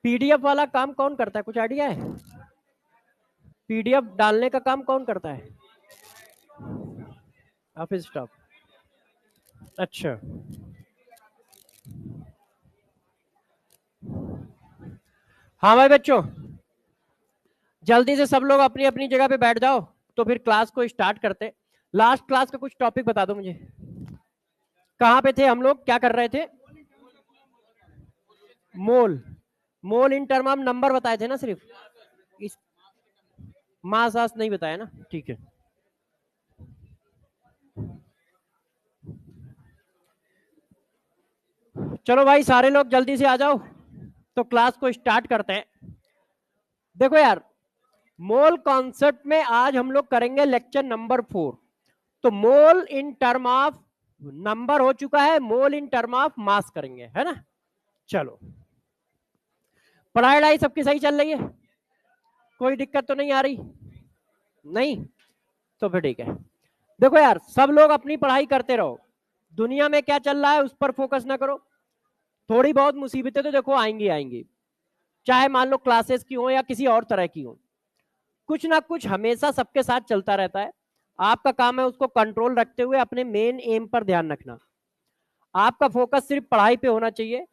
PDF वाला काम कौन करता है, कुछ आइडिया है? पीडीएफ डालने का काम कौन करता है? Office staff. अच्छा, हाँ भाई बच्चों, जल्दी से सब लोग अपनी अपनी जगह पे बैठ जाओ, तो फिर क्लास को स्टार्ट करते। लास्ट क्लास का कुछ टॉपिक बता दो मुझे, कहाँ पे थे हम लोग, क्या कर रहे थे? मोल, मोल इन टर्म ऑफ नंबर बताए थे ना सिर्फ, इस मास आस नहीं बताया ना, ठीक है। चलो भाई सारे लोग जल्दी से आ जाओ, तो क्लास को स्टार्ट करते हैं। देखो यार, मोल कॉन्सेप्ट में आज हम लोग करेंगे लेक्चर नंबर 4। तो मोल इन टर्म ऑफ नंबर हो चुका है, मोल इन टर्म ऑफ मास करेंगे, है ना। चलो, पढ़ाई सबकी सही चल रही है, कोई दिक्कत तो नहीं आ रही? नहीं, तो फिर ठीक है। देखो यार, सब लोग अपनी पढ़ाई करते रहो, दुनिया में क्या चल रहा है उस पर फोकस ना करो। थोड़ी बहुत मुसीबतें तो देखो आएंगी आएंगी, चाहे मान लो क्लासेस की हो या किसी और तरह की हो, कुछ ना कुछ हमेशा सबके साथ चलता रहता है। आपका काम है उसको कंट्रोल रखते हुए अपने मेन एम पर ध्यान रखना। आपका फोकस सिर्फ पढ़ाई पे होना चाहिए।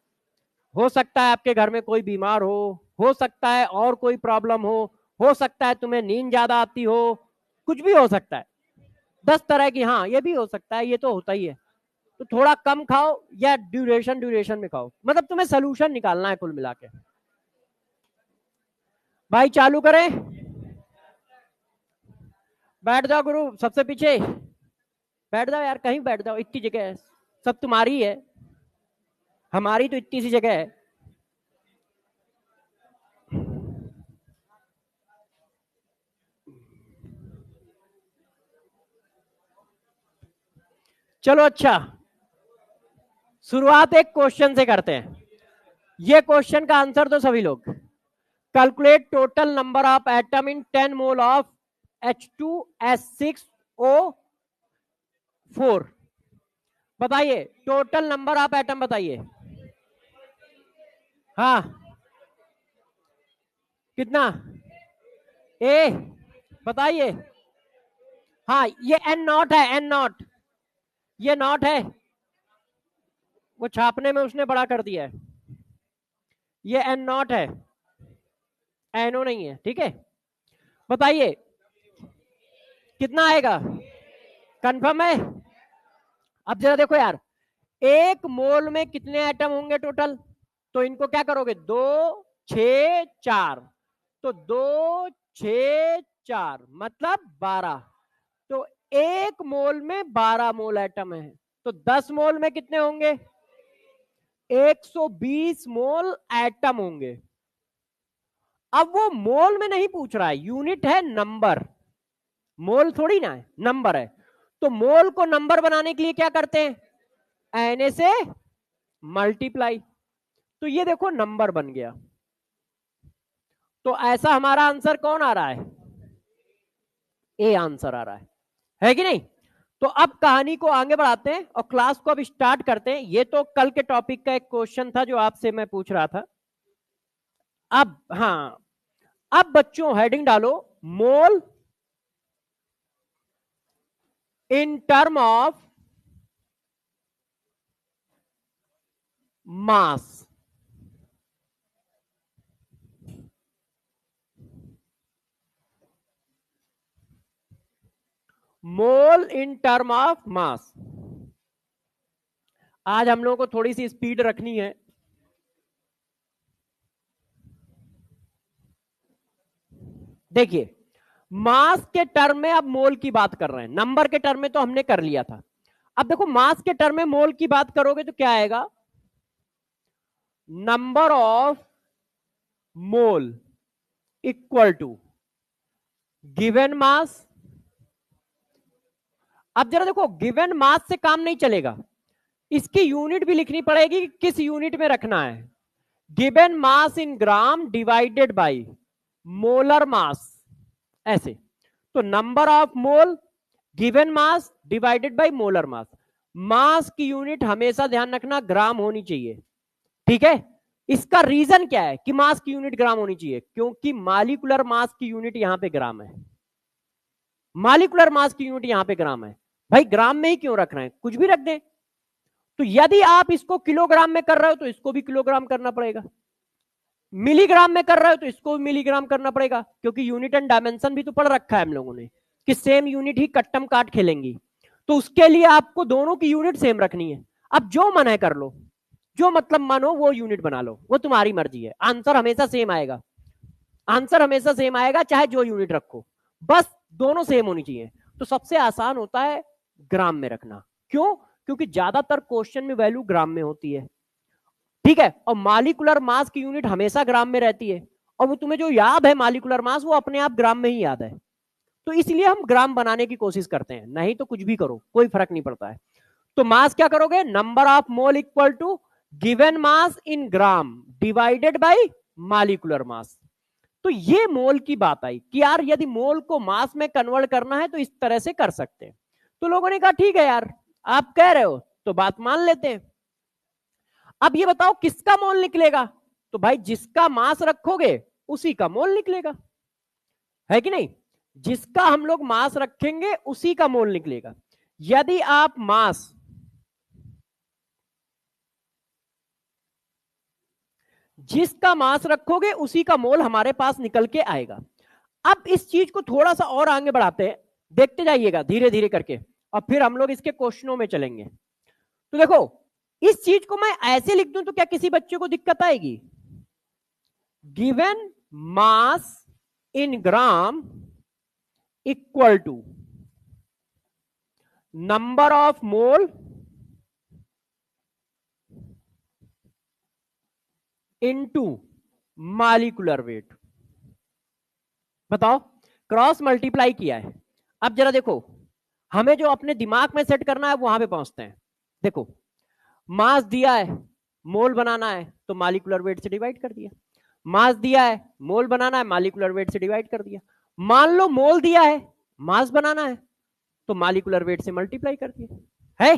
हो सकता है आपके घर में कोई बीमार हो सकता है और कोई प्रॉब्लम हो सकता है तुम्हें नींद ज्यादा आती हो, कुछ भी हो सकता है, 10 तरह की, हाँ ये भी हो सकता है, ये तो होता ही है। तो थोड़ा कम खाओ या ड्यूरेशन ड्यूरेशन में खाओ, मतलब तुम्हें सोल्यूशन निकालना है कुल मिला के। भाई चालू करें, बैठ जाओ गुरु सबसे पीछे, बैठ जाओ यार, कहीं बैठ जाओ, इतनी जगह है, सब तुम्हारी है, हमारी तो इतनी सी जगह है। चलो अच्छा, शुरुआत एक क्वेश्चन से करते हैं। ये क्वेश्चन का आंसर तो सभी लोग, calculate total number of atom in 10 mole of H2S6O4। बताइए टोटल नंबर ऑफ एटम बताइए। हाँ, कितना? ए, बताइए। हाँ, ये एन नॉट है, एन नॉट, ये नॉट है, वो छापने में उसने बड़ा कर दिया है, ये एन नॉट है, एनओ नहीं है, ठीक है। बताइए कितना आएगा, कंफर्म है? अब जरा देखो यार, एक मोल में कितने एटम होंगे टोटल, तो इनको क्या करोगे, 2 6 4, तो 2 6 4 मतलब 12। तो एक मोल में 12 मोल एटम है, तो 10 मोल में कितने होंगे, 120 मोल एटम होंगे। अब वो मोल में नहीं पूछ रहा है, यूनिट है नंबर, मोल थोड़ी ना है, नंबर है। तो मोल को नंबर बनाने के लिए क्या करते हैं, एन से मल्टीप्लाई, तो ये देखो नंबर बन गया। तो ऐसा हमारा आंसर कौन आ रहा है, ए आंसर आ रहा है कि नहीं। तो अब कहानी को आगे बढ़ाते हैं और क्लास को अब स्टार्ट करते हैं। ये तो कल के टॉपिक का एक क्वेश्चन था जो आपसे मैं पूछ रहा था। अब हाँ, अब बच्चों हेडिंग डालो, mole in term of mass. Mole in term of mass. आज हम लोगों को थोड़ी सी स्पीड रखनी है। देखिए, मास के टर्म में अब मोल की बात कर रहे हैं, नंबर के टर्म में तो हमने कर लिया था। अब देखो मास के टर्म में मोल की बात करोगे तो क्या आएगा, number of mole equal to given mass. अब जरा देखो, गिवन मास से काम नहीं चलेगा, इसकी यूनिट भी लिखनी पड़ेगी कि किस यूनिट में रखना है। Given mass in gram divided by molar mass, ऐसे। तो number of mole given mass divided by molar mass. Mass की यूनिट हमेशा ध्यान रखना ग्राम होनी चाहिए, ठीक है। इसका रीजन क्या है कि मास की यूनिट ग्राम होनी चाहिए? क्योंकि मॉलिक्यूलर मास की यूनिट यहां पे ग्राम है, मॉलिक्यूलर मास की यूनिट यहां पे ग्राम है। भाई ग्राम में ही क्यों रख रहे हैं, कुछ भी रख दें। तो यदि आप इसको किलोग्राम में कर रहे हो तो इसको भी किलोग्राम करना पड़ेगा, मिलीग्राम में कर रहे हो तो इसको भी मिलीग्राम करना पड़ेगा, क्योंकि यूनिट एंड डायमेंशन भी तो पढ़ रखा है हम लोगों ने कि सेम यूनिट ही कट्टम काट खेलेंगी। तो उसके लिए आपको दोनों की यूनिट सेम रखनी है। अब जो मन है कर लो, जो मतलब मानो वो यूनिट बना लो, वो तुम्हारी मर्जी है। आंसर हमेशा सेम आएगा, आंसर हमेशा सेम आएगा चाहे जो यूनिट रखो, बस दोनों सेम होनी चाहिए। तो सबसे आसान होता है ग्राम में रखना। क्यों? क्योंकि ज्यादातर क्वेश्चन में वैल्यू ग्राम में होती है, ठीक है। और मॉलिक्यूलर मास की यूनिट हमेशा ग्राम में रहती है, और वो तुम्हें जो याद है मॉलिक्यूलर मास, वो अपने आप ग्राम में ही याद है। तो इसलिए हम ग्राम बनाने की कोशिश करते हैं, नहीं तो कुछ भी करो कोई फर्क नहीं पड़ता है। तो मास क्या करोगे, number of mole equal to given mass in gram divided by molecular mass. तो ये मोल की बात आई कि यार यदि मोल को मास में कन्वर्ट करना है तो इस तरह से कर सकते हैं। तो लोगों ने कहा ठीक है यार, आप कह रहे हो तो बात मान लेते हैं। अब ये बताओ किसका मोल निकलेगा? तो भाई जिसका मास रखोगे उसी का मोल निकलेगा, है कि नहीं? जिसका हम लोग मास रखेंगे उसी का मोल निकलेगा। यदि आप मास जिसका मास रखोगे उसी का मोल हमारे पास निकल के आएगा। अब इस चीज को थोड़ा सा और आगे बढ़ाते हैं, देखते जाइएगा धीरे धीरे करके, और फिर हम लोग इसके क्वेश्चनों में चलेंगे। तो देखो इस चीज को मैं ऐसे लिख दूं तो क्या किसी बच्चे को दिक्कत आएगी? Given mass in gram equal to number of mole into molecular weight. बताओ, क्रॉस मल्टीप्लाई किया है। अब जरा देखो, हमें जो अपने दिमाग में सेट करना है वहां पे पहुंचते हैं। देखो मास दिया है, मोल बनाना है तो मॉलिक्यूलर वेट से डिवाइड कर दिया। मास दिया है, मोल बनाना है, मॉलिक्यूलर वेट से डिवाइड कर दिया। मान लो मोल दिया है, मास बनाना है तो मॉलिक्यूलर वेट से मल्टीप्लाई कर दिया है।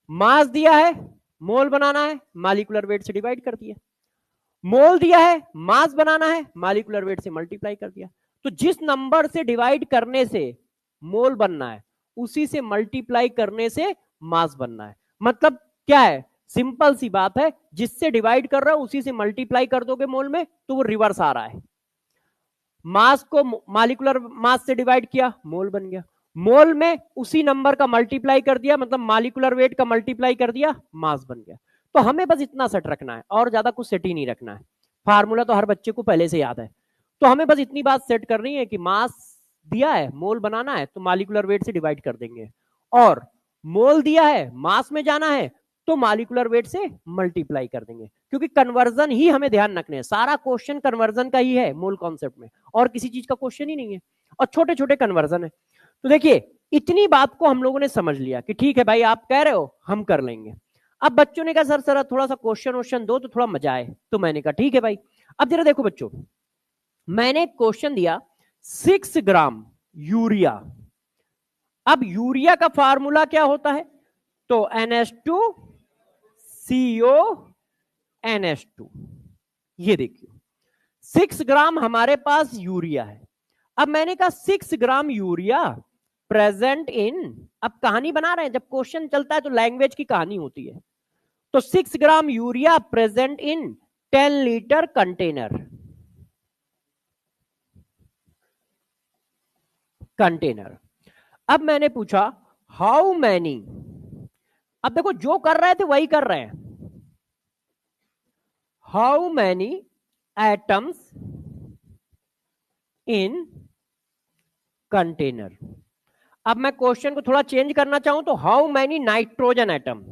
मास दिया है, मोल बनाना है, मॉलिक्यूलर वेट से डिवाइड कर दिया। मोल दिया है, मास बनाना है, मॉलिक्यूलर वेट से मल्टीप्लाई कर दिया। तो जिस नंबर से डिवाइड करने से मोल बनना है उसी से मल्टीप्लाई करने से मास बनना है। मतलब क्या है, सिंपल सी बात है, जिससे डिवाइड कर रहा है उसी से मल्टीप्लाई कर दोगे मोल में तो वो रिवर्स आ रहा है। मास को मॉलिक्यूलर मास से डिवाइड किया, मोल बन गया। मोल में उसी नंबर का मल्टीप्लाई कर दिया, मतलब मॉलिक्यूलर वेट का मल्टीप्लाई कर दिया, मास बन गया। तो हमें बस इतना सेट रखना है और ज्यादा कुछ सेट ही नहीं रखना है। फार्मूला तो हर बच्चे को पहले से याद है। तो हमें बस इतनी बात सेट करनी है कि मास दिया है, मोल बनाना है तो मॉलिक्यूलर वेट से डिवाइड कर देंगे, और मोल दिया है, मास में जाना है तो मॉलिक्यूलर वेट से मल्टीप्लाई कर देंगे। क्योंकि कन्वर्जन ही हमें ध्यान रखने है, सारा क्वेश्चन कन्वर्जन का ही है मोल कॉन्सेप्ट में, और किसी चीज का क्वेश्चन ही नहीं है, और छोटे छोटे कन्वर्जन है। तो देखिए इतनी बात को हम लोगों ने समझ लिया कि ठीक है भाई आप कह रहे हो हम कर लेंगे। अब बच्चों ने कहा सर सर थोड़ा सा क्वेश्चन वोश्चन दो तो थोड़ा मजा आए, तो मैंने कहा ठीक है भाई। अब जरा देखो बच्चों, मैंने क्वेश्चन दिया 6 ग्राम यूरिया। अब यूरिया का फार्मूला क्या होता है? तो NH2 CO NH2। ये देखिए 6 ग्राम हमारे पास यूरिया है। अब मैंने कहा 6 ग्राम यूरिया प्रेजेंट इन, अब कहानी बना रहे हैं, जब क्वेश्चन चलता है तो लैंग्वेज की कहानी होती है। तो 6 gram urea present in 10 litre container, container. अब मैंने पूछा हाउ मैनी, अब देखो जो कर रहे थे वही कर रहे हैं, how many atoms in container. अब मैं क्वेश्चन को थोड़ा चेंज करना चाहूं तो how many nitrogen atom,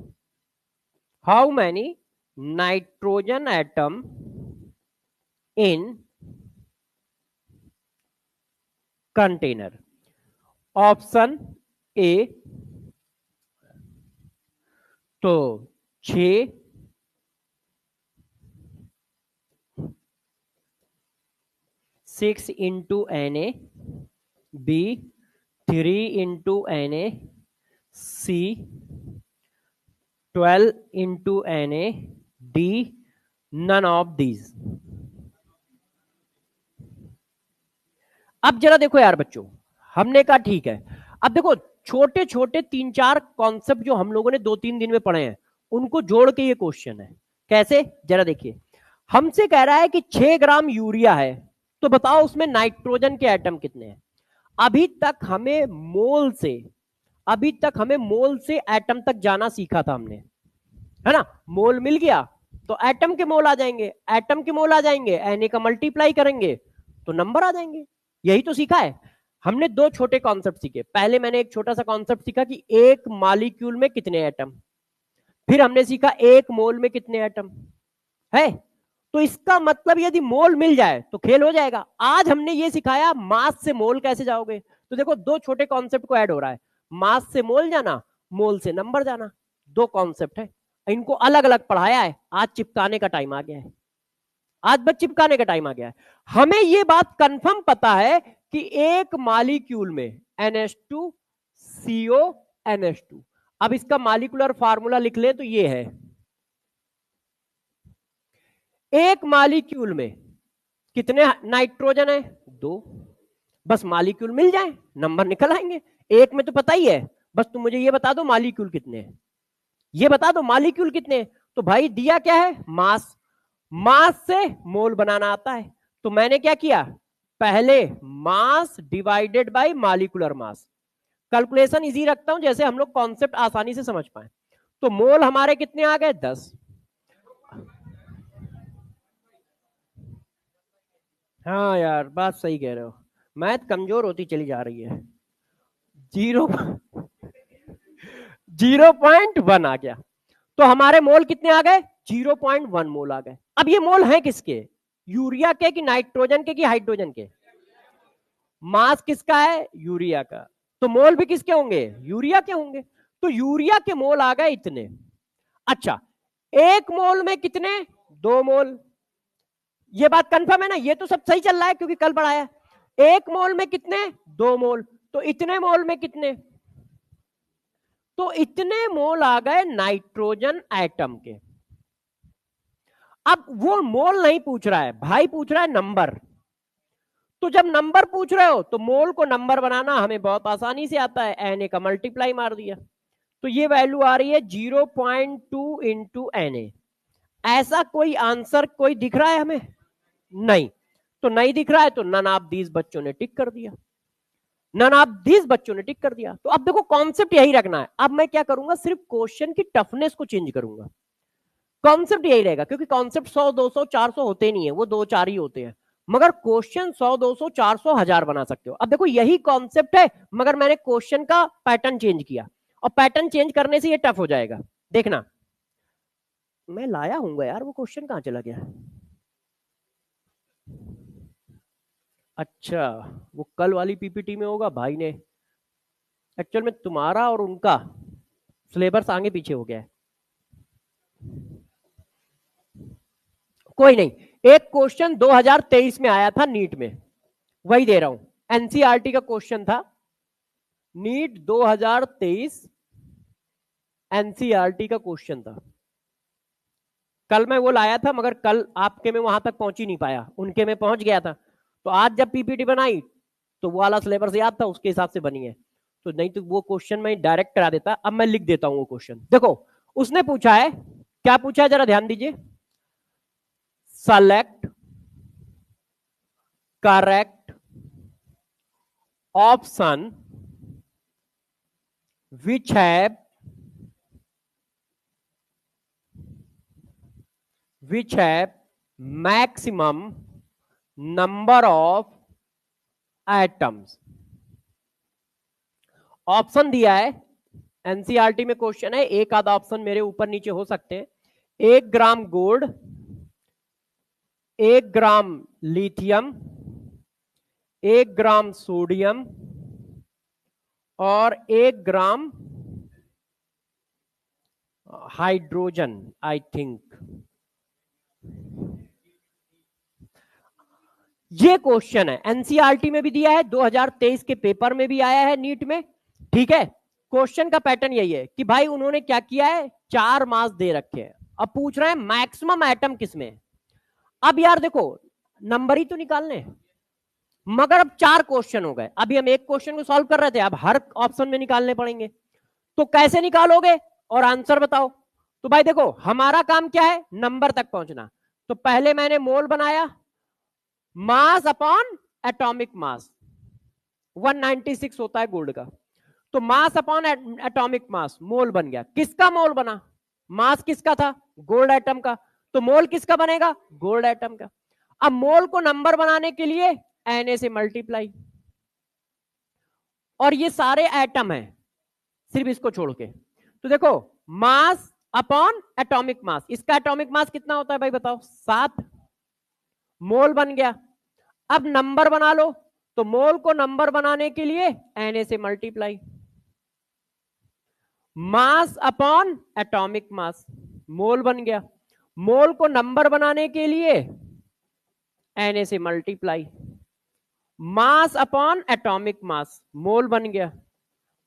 how many nitrogen atom in container. Option A तो 6, 6 into Na, B 3 into Na, C 12 into Na, D none of these. अब जरा देखो यार बच्चों, हमने कहा ठीक है, अब देखो छोटे छोटे 3-4 कॉन्सेप्ट जो हम लोगों ने 2-3 दिन में पढ़े हैं उनको जोड़ के ये क्वेश्चन है। कैसे, जरा देखिए, हमसे कह रहा है कि 6 ग्राम यूरिया है, तो बताओ उसमें नाइट्रोजन के एटम कितने हैं। अभी तक हमें मोल से एटम तक जाना सीखा था हमने, है ना। मोल मिल गया तो एटम के मोल आ जाएंगे, एटम के मोल आ जाएंगे, Na का मल्टीप्लाई करेंगे तो नंबर आ जाएंगे। यही तो सीखा है हमने। दो छोटे कॉन्सेप्ट सीखे। पहले मैंने एक छोटा सा कॉन्सेप्ट सीखा कि एक मॉलिक्यूल में कितने एटम, फिर हमने सीखा एक मोल में कितने एटम है। तो इसका मतलब यदि मोल मिल जाए तो खेल हो जाएगा। आज हमने ये सिखाया मास से मोल कैसे जाओगे। तो देखो दो छोटे कॉन्सेप्ट को ऐड हो रहा है, मास से मोल जाना, मोल से नंबर जाना। दो कॉन्सेप्ट है, इनको अलग अलग पढ़ाया है। आज चिपकाने का टाइम आ गया है, आज बस चिपकाने का टाइम आ गया है। हमें ये बात कंफर्म पता है कि एक मॉलिक्यूल में NH2CO NH2। अब इसका मॉलिक्यूलर फार्मूला लिख ले तो ये है, एक मॉलिक्यूल में कितने नाइट्रोजन है, 2। बस मॉलिक्यूल मिल जाए नंबर निकल आएंगे। एक में तो पता ही है, बस तुम मुझे ये बता दो मॉलिक्यूल कितने हैं, ये बता दो मॉलिक्यूल कितने हैं। तो भाई दिया क्या है, मास, मास से मोल बनाना आता है। तो मैंने क्या किया, पहले मास divided by molecular mass. Calculation easy रखता हूं जैसे हम लोग कॉन्सेप्ट आसानी से समझ पाए। तो मोल हमारे कितने आ गए, 10। हाँ यार बात सही कह रहे हो, मैथ कमजोर होती चली जा रही है। 0.1 आ गया, तो हमारे मोल कितने आ गए, 0.1 मोल आ गए। अब ये मोल है किसके, यूरिया के कि नाइट्रोजन के कि हाइड्रोजन के। मास किसका है, यूरिया का, तो मोल भी किसके होंगे, यूरिया के होंगे। तो यूरिया के मोल आ गए इतने। अच्छा, एक मोल में कितने, 2 मोल। ये बात कंफर्म है ना, ये तो सब सही चल रहा है क्योंकि कल पढ़ाया। एक मोल में कितने, 2 मोल, तो इतने मोल में कितने, तो इतने मोल आ गए नाइट्रोजन एटम के। अब वो मोल नहीं पूछ रहा है भाई, पूछ रहा है नंबर। तो जब नंबर पूछ रहे हो तो मोल को नंबर बनाना हमें बहुत आसानी से आता है, Na का मल्टीप्लाई मार दिया तो ये वैल्यू आ रही है 0.2 इंटू Na। ऐसा कोई आंसर कोई दिख रहा है हमें, नहीं। तो नहीं दिख रहा है तो नन ऑफ दीज बच्चों ने टिक कर दिया, नन ऑफ दीज बच्चों ने टिक कर दिया। तो अब देखो कॉन्सेप्ट यही रखना है। अब मैं क्या करूंगा, सिर्फ क्वेश्चन की टफनेस को चेंज करूंगा, कॉन्सेप्ट यही रहेगा। क्योंकि कॉन्सेप्ट 100 200 400 होते नहीं है, वो 2-4 ही होते हैं। मगर क्वेश्चन 100 200 400 1000 बना सकते हो। अब देखो यही कॉन्सेप्ट है मगर मैंने क्वेश्चन का पैटर्न चेंज किया, और पैटर्न चेंज करने से ये टफ हो जाएगा। देखना, मैं लाया हूँ यार, वो क्वेश्चन कहां चला गया। अच्छा, वो कल वाली पीपीटी में होगा, भाई ने एक्चुअल में तुम्हारा और उनका सिलेबस आगे पीछे हो गया है। कोई नहीं, एक क्वेश्चन 2023 में आया था नीट में, वही दे रहा हूं। एनसीईआरटी का क्वेश्चन था, नीट 2023 एनसीईआरटी का क्वेश्चन था। कल मैं वो लाया था मगर कल आपके में वहां तक पहुंच ही नहीं पाया, उनके में पहुंच गया था। तो आज जब पीपीटी बनाई तो वो वाला सिलेबस याद था, उसके हिसाब से बनी है। तो नहीं तो वो क्वेश्चन मैं डायरेक्ट करा देता। अब मैं लिख देता हूं वो क्वेश्चन। देखो उसने पूछा है, क्या पूछा है जरा ध्यान दीजिए, select correct option which have maximum number of atoms। Option दिया है, एनसीईआरटी में क्वेश्चन है, एक आधा ऑप्शन मेरे ऊपर नीचे हो सकते हैं। 1 ग्राम गोल्ड, 1 ग्राम लिथियम, 1 ग्राम सोडियम और 1 ग्राम हाइड्रोजन। आई थिंक ये क्वेश्चन है, एनसीईआरटी में भी दिया है, 2023 के पेपर में भी आया है नीट में। ठीक है, क्वेश्चन का पैटर्न यही है कि भाई उन्होंने क्या किया है, 4 मास दे रखे हैं। अब पूछ रहे हैं मैक्सिमम एटम किसमें, अब यार देखो नंबर ही तो निकालने हैं, मगर अब 4 क्वेश्चन हो गए, अभी हम एक क्वेश्चन को सॉल्व कर रहे थे, अब हर ऑप्शन में निकालने पड़ेंगे। तो कैसे निकालोगे और आंसर बताओ। तो भाई देखो हमारा काम क्या है, नंबर तक पहुंचना। तो पहले मैंने मोल बनाया, मास अपॉन एटॉमिक मास 196 होता है गोल्ड का, तो मास अपॉन एटॉमिक मास मोल बन गया। किसका मोल बना, मास किसका था, गोल्ड एटम का, तो मोल किसका बनेगा, गोल्ड एटम का। अब मोल को नंबर बनाने के लिए Na से मल्टीप्लाई, और ये सारे एटम हैं सिर्फ इसको छोड़ के। तो देखो मास अपॉन एटॉमिक मास, इसका एटॉमिक मास कितना होता है भाई बताओ, 7, मोल बन गया। अब नंबर बना लो, तो मोल को नंबर बनाने के लिए Na से multiply, mass upon atomic mass, mole बन गया। मोल को नंबर बनाने के लिए Na से multiply, mass upon atomic mass, mole बन गया।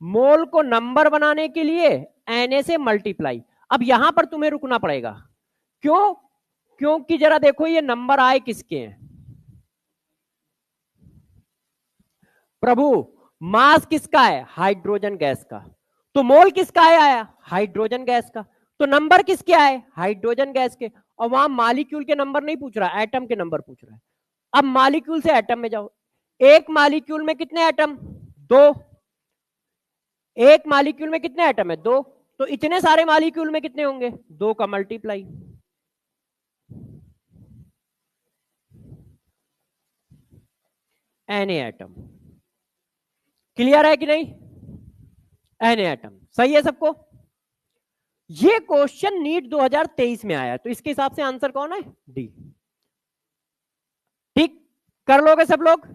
मोल को नंबर बनाने के लिए Na से मल्टीप्लाई। अब यहां पर तुम्हें रुकना पड़ेगा, क्यों, क्योंकि जरा देखो ये नंबर आए किसके हैं प्रभु, मास किसका है, हाइड्रोजन गैस का, तो मोल किसका है आया, हाइड्रोजन गैस का, तो नंबर किसके आए, हाइड्रोजन गैस के। और वहां मालिक्यूल के नंबर नहीं पूछ रहा, एटम के नंबर पूछ रहा है। अब मालिक्यूल से एटम में जाओ, एक मालिक्यूल में कितने एटम, 2, एक मालिक्यूल में कितने एटम है, 2, तो इतने सारे मालिक्यूल में कितने होंगे, 2 का मल्टीप्लाई। Na एटम, क्लियर है कि नहीं, Na एटम, सही है सबको। ये क्वेश्चन नीट 2023 में आया है, तो इसके हिसाब से आंसर कौन है, डी। ठीक कर लोगे सब लोग।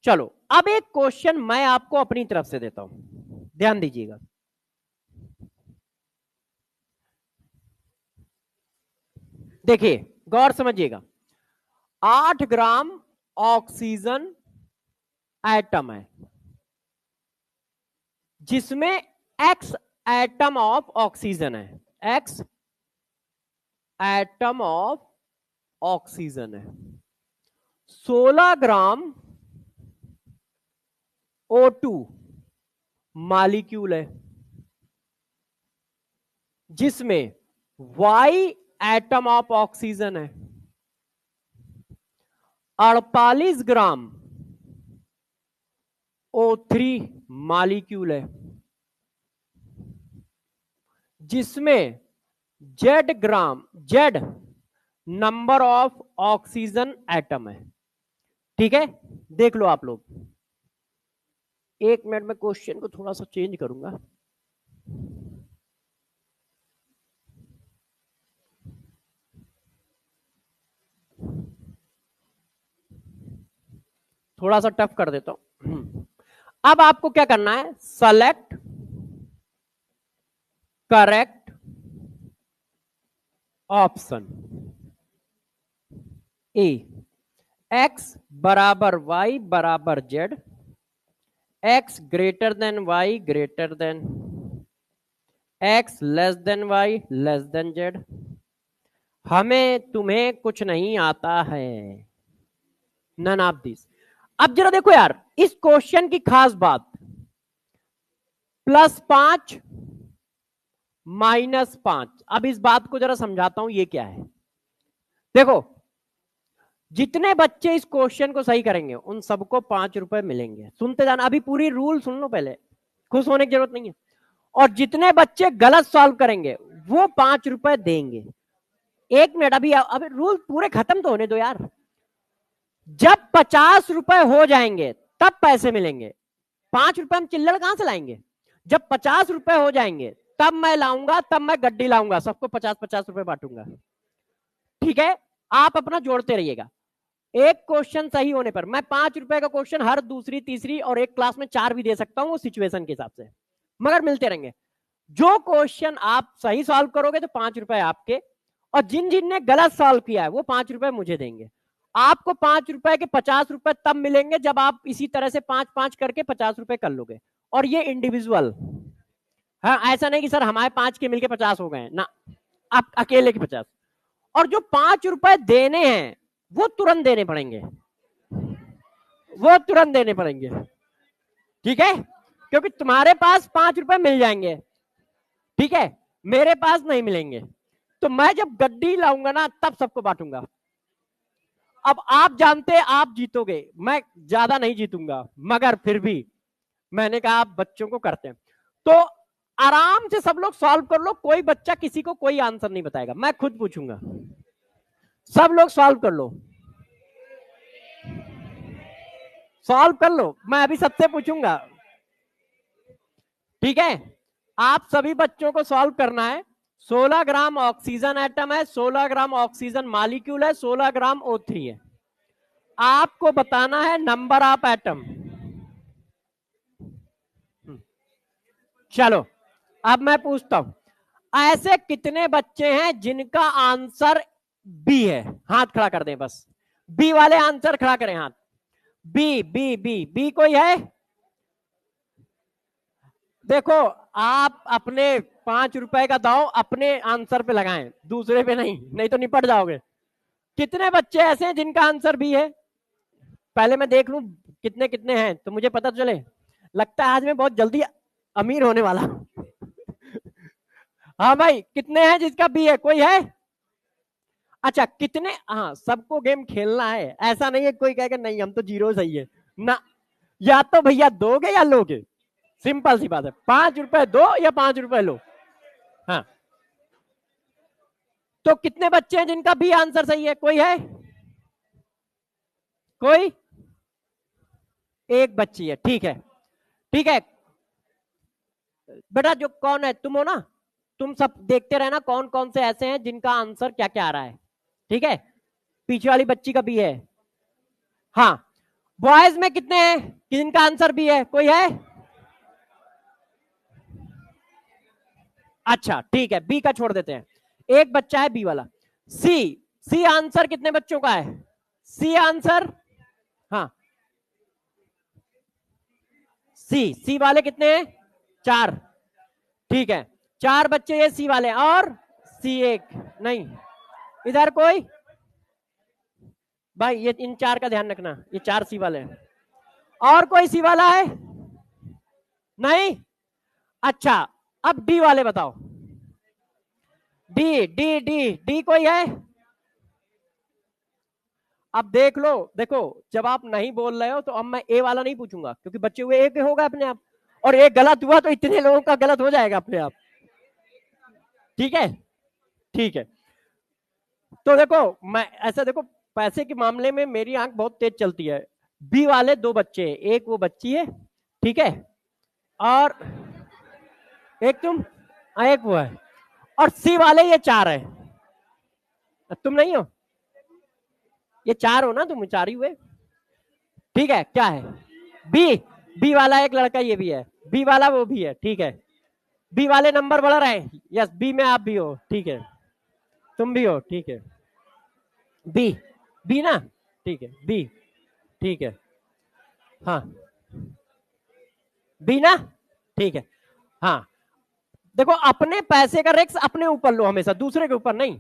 चलो अब एक क्वेश्चन मैं आपको अपनी तरफ से देता हूं, ध्यान दीजिएगा। देखिए गौर समझिएगा, 8 ग्राम ऑक्सीजन एटम है, जिसमें x एटम ऑफ ऑक्सीजन है, x एटम ऑफ ऑक्सीजन है, 16 ग्राम O2 मॉलिक्यूल है, जिसमें y एटम ऑफ ऑक्सीजन है, 48 ग्राम O3 मॉलिक्यूल है, जिसमें Z number of oxygen atom है। ठीक है, देख लो आप लोग, एक मिनट में क्वेश्चन को थोड़ा सा चेंज करूंगा। थोड़ा सा टफ कर देता हूं। अब आपको क्या करना है, select correct option A, x बराबर y बराबर z, x greater than y greater than, x less than y less than z। हमें तुम्हें कुछ नहीं आता है, नन ऑफ दिस। अब जरा देखो यार इस क्वेश्चन की खास बात, +5 -5, अब इस बात को जरा समझाता हूं ये क्या है। देखो जितने बच्चे इस क्वेश्चन को सही करेंगे उन सबको 5 रुपए मिलेंगे, सुनते जाना, अभी पूरी रूल सुन लो पहले, खुश होने की जरूरत नहीं है। और जितने बच्चे गलत सॉल्व करेंगे वो 5 रुपए देंगे। एक मिनट, अभी रूल पूरे खत्म तो होने दो यार। जब 50 रुपए हो जाएंगे तब पैसे मिलेंगे, 5 रुपए हम चिल्लड़ कहां से लाएंगे। जब 50 रुपए हो जाएंगे तब मैं लाऊंगा, तब मैं गड्डी लाऊंगा, सबको 50-50 रुपए बांटूंगा। ठीक है, आप अपना जोड़ते रहिएगा। एक क्वेश्चन सही होने पर मैं 5 रुपए का क्वेश्चन हर दूसरी तीसरी और एक क्लास में 4 भी दे सकता हूं, सिचुएशन के हिसाब से, मगर मिलते रहेंगे। जो क्वेश्चन आप सही सॉल्व करोगे तो 5 रुपए आपके, और जिन जिन ने गलत सॉल्व किया है वो 5 रुपए मुझे देंगे। आपको 5 रुपए के 50 रुपए तब मिलेंगे जब आप इसी तरह से 5-5 करके 50 रुपए कर लोगे, और ये इंडिविजुअल। हाँ, ऐसा नहीं कि सर हमारे 5 के मिलके 50 हो गए ना, आप अकेले के 50। और जो 5 रुपए देने हैं वो तुरंत देने पड़ेंगे, वो तुरंत देने पड़ेंगे, ठीक है, क्योंकि तुम्हारे पास 5 रुपए मिल जाएंगे, ठीक है, मेरे पास नहीं मिलेंगे। तो मैं जब गड्डी लाऊंगा ना तब सबको बांटूंगा। अब आप जानते आप जीतोगे, मैं ज्यादा नहीं जीतूंगा, मगर फिर भी मैंने कहा आप बच्चों को करते हैं तो आराम से सब लोग सॉल्व कर लो, कोई बच्चा किसी को कोई आंसर नहीं बताएगा, मैं खुद पूछूंगा, सब लोग सॉल्व कर लो, सॉल्व कर लो, मैं अभी सबसे पूछूंगा, ठीक है। आप सभी बच्चों को सॉल्व करना है। 16 ग्राम ऑक्सीजन एटम है, 16 ग्राम ऑक्सीजन मॉलिक्यूल है, 16 ग्राम O3 है। आपको बताना है नंबर ऑफ एटम। चलो अब मैं पूछता हूं, ऐसे कितने बच्चे हैं जिनका आंसर बी है? हाथ खड़ा कर दें, बस बी वाले आंसर खड़ा करें हाथ। बी बी बी बी कोई है? देखो आप अपने 5 रुपए का दाव अपने आंसर पे लगाएं, दूसरे पे नहीं, नहीं तो निपट जाओगे। कितने बच्चे ऐसे हैं जिनका आंसर बी है? पहले मैं देख लूं कितने कितने हैं तो मुझे पता चले। लगता है आज मैं बहुत जल्दी अमीर होने वाला हूं। हाँ भाई, कितने हैं जिसका बी है? कोई है? अच्छा कितने, हाँ सबको गेम खेलना है, ऐसा नहीं है कोई कहेगा नहीं हम तो जीरो सही है ना, या तो भैया दोगे या लोगे, सिंपल सी बात है, 5 रुपए दो या 5 रुपए लो। हाँ तो कितने बच्चे हैं जिनका बी आंसर सही है? कोई है? कोई? एक बच्ची है, ठीक है, ठीक है बेटा, जो कौन है तुम हो ना, तुम सब देखते रहना कौन कौन से ऐसे हैं जिनका आंसर क्या क्या आ रहा है, ठीक है। पीछे वाली बच्ची का भी है। हाँ बॉयज में कितने हैं जिनका आंसर भी है? कोई है? अच्छा ठीक है, बी का छोड़ देते हैं, एक बच्चा है बी वाला। सी, सी आंसर कितने बच्चों का है? सी आंसर, हाँ सी, सी वाले कितने हैं? 4, ठीक है, 4 बच्चे ये सी वाले, और सी एक नहीं, इधर कोई भाई, ये इन 4 का ध्यान रखना, ये 4 सी वाले हैं, और कोई सी वाला है? नहीं। अच्छा अब डी वाले बताओ, डी डी डी डी कोई है? अब देख लो, देखो जब आप नहीं बोल रहे हो तो अब मैं ए वाला नहीं पूछूंगा, क्योंकि बच्चे हुए एक होगा अपने आप, और एक गलत हुआ तो इतने लोगों का गलत हो जाएगा अपने आप, ठीक है, ठीक है। तो देखो मैं ऐसा, देखो पैसे के मामले में मेरी आंख बहुत तेज चलती है। बी वाले 2 बच्चे हैं, एक वो बच्ची है, ठीक है, और एक तुम, एक वो है, और सी वाले ये 4 है, तुम नहीं हो, ये 4 हो ना, तुम 4 ही हुए, ठीक है। क्या है? बी, बी वाला एक लड़का ये भी है, बी वाला वो भी है, ठीक है, बी वाले नंबर बढ़ रहे हैं, यस बी में आप भी हो, ठीक है, तुम भी हो, ठीक है, बी, बी ना, ठीक है बी, ठीक है, हाँ बी ना, ठीक है। हाँ देखो अपने पैसे का रिस्क अपने ऊपर लो हमेशा, दूसरे के ऊपर नहीं,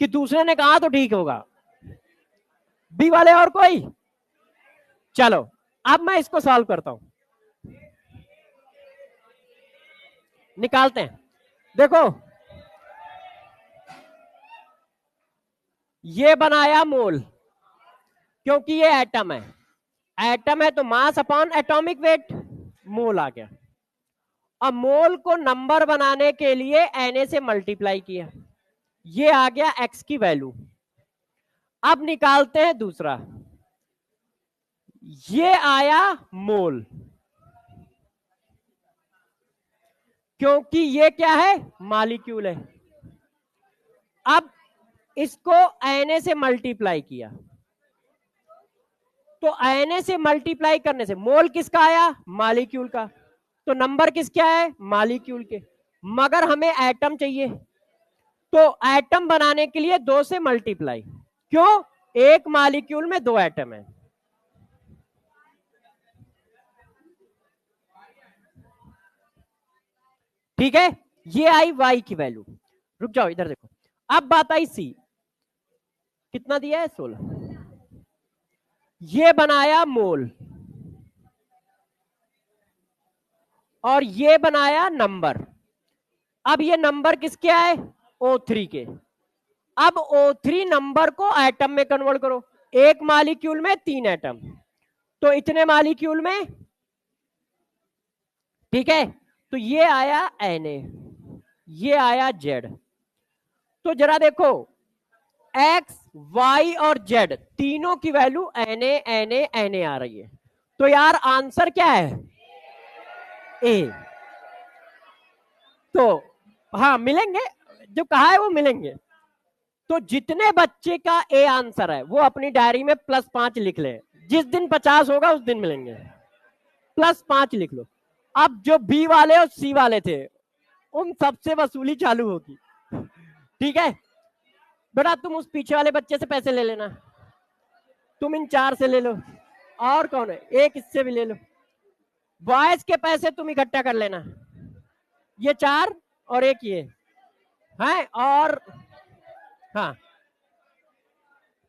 कि दूसरे ने कहा तो ठीक होगा। बी वाले और कोई? चलो अब मैं इसको सॉल्व करता हूं, निकालते हैं। देखो ये बनाया मोल, क्योंकि ये एटम है, एटम है तो मास अपॉन एटॉमिक वेट, मोल आ गया। अब मोल को नंबर बनाने के लिए Na से मल्टीप्लाई किया, ये आ गया x की वैल्यू। अब निकालते हैं दूसरा, ये आया मोल, क्योंकि ये क्या है? मॉलिक्यूल है। अब इसको Na से मल्टीप्लाई किया, तो Na से मल्टीप्लाई करने से मोल किसका आया? मॉलिक्यूल का, तो नंबर किसके आए? मॉलिक्यूल के, मगर हमें एटम चाहिए, तो एटम बनाने के लिए 2 से मल्टीप्लाई, क्यों? एक मॉलिक्यूल में 2 एटम है, ठीक है। ये आई y की वैल्यू, रुक जाओ इधर देखो, अब बात आई सी, कितना दिया है 16, ये बनाया मोल और ये बनाया नंबर। अब ये नंबर किसके आए? O3 के। अब O3 नंबर को एटम में कन्वर्ट करो, एक मालिक्यूल में 3 एटम, तो इतने मालिक्यूल में, ठीक है। तो ये आया Na, ये आया Z। तो जरा देखो X, Y और Z तीनों की वैल्यू Na आ रही है, तो यार आंसर क्या है? ए। तो हाँ मिलेंगे, जो कहा है वो मिलेंगे। तो जितने बच्चे का ए आंसर है वो अपनी डायरी में +5 लिख ले, जिस दिन 50 होगा उस दिन मिलेंगे, +5 लिख लो। अब जो बी वाले और सी वाले थे उन सबसे वसूली चालू होगी, ठीक है। बेटा तुम उस पीछे वाले बच्चे से पैसे ले लेना, तुम इन 4 से ले लो, और कौन है, एक इससे भी ले लो। बॉयज के पैसे तुम इकट्ठा कर लेना, ये 4 और एक ये है, और हाँ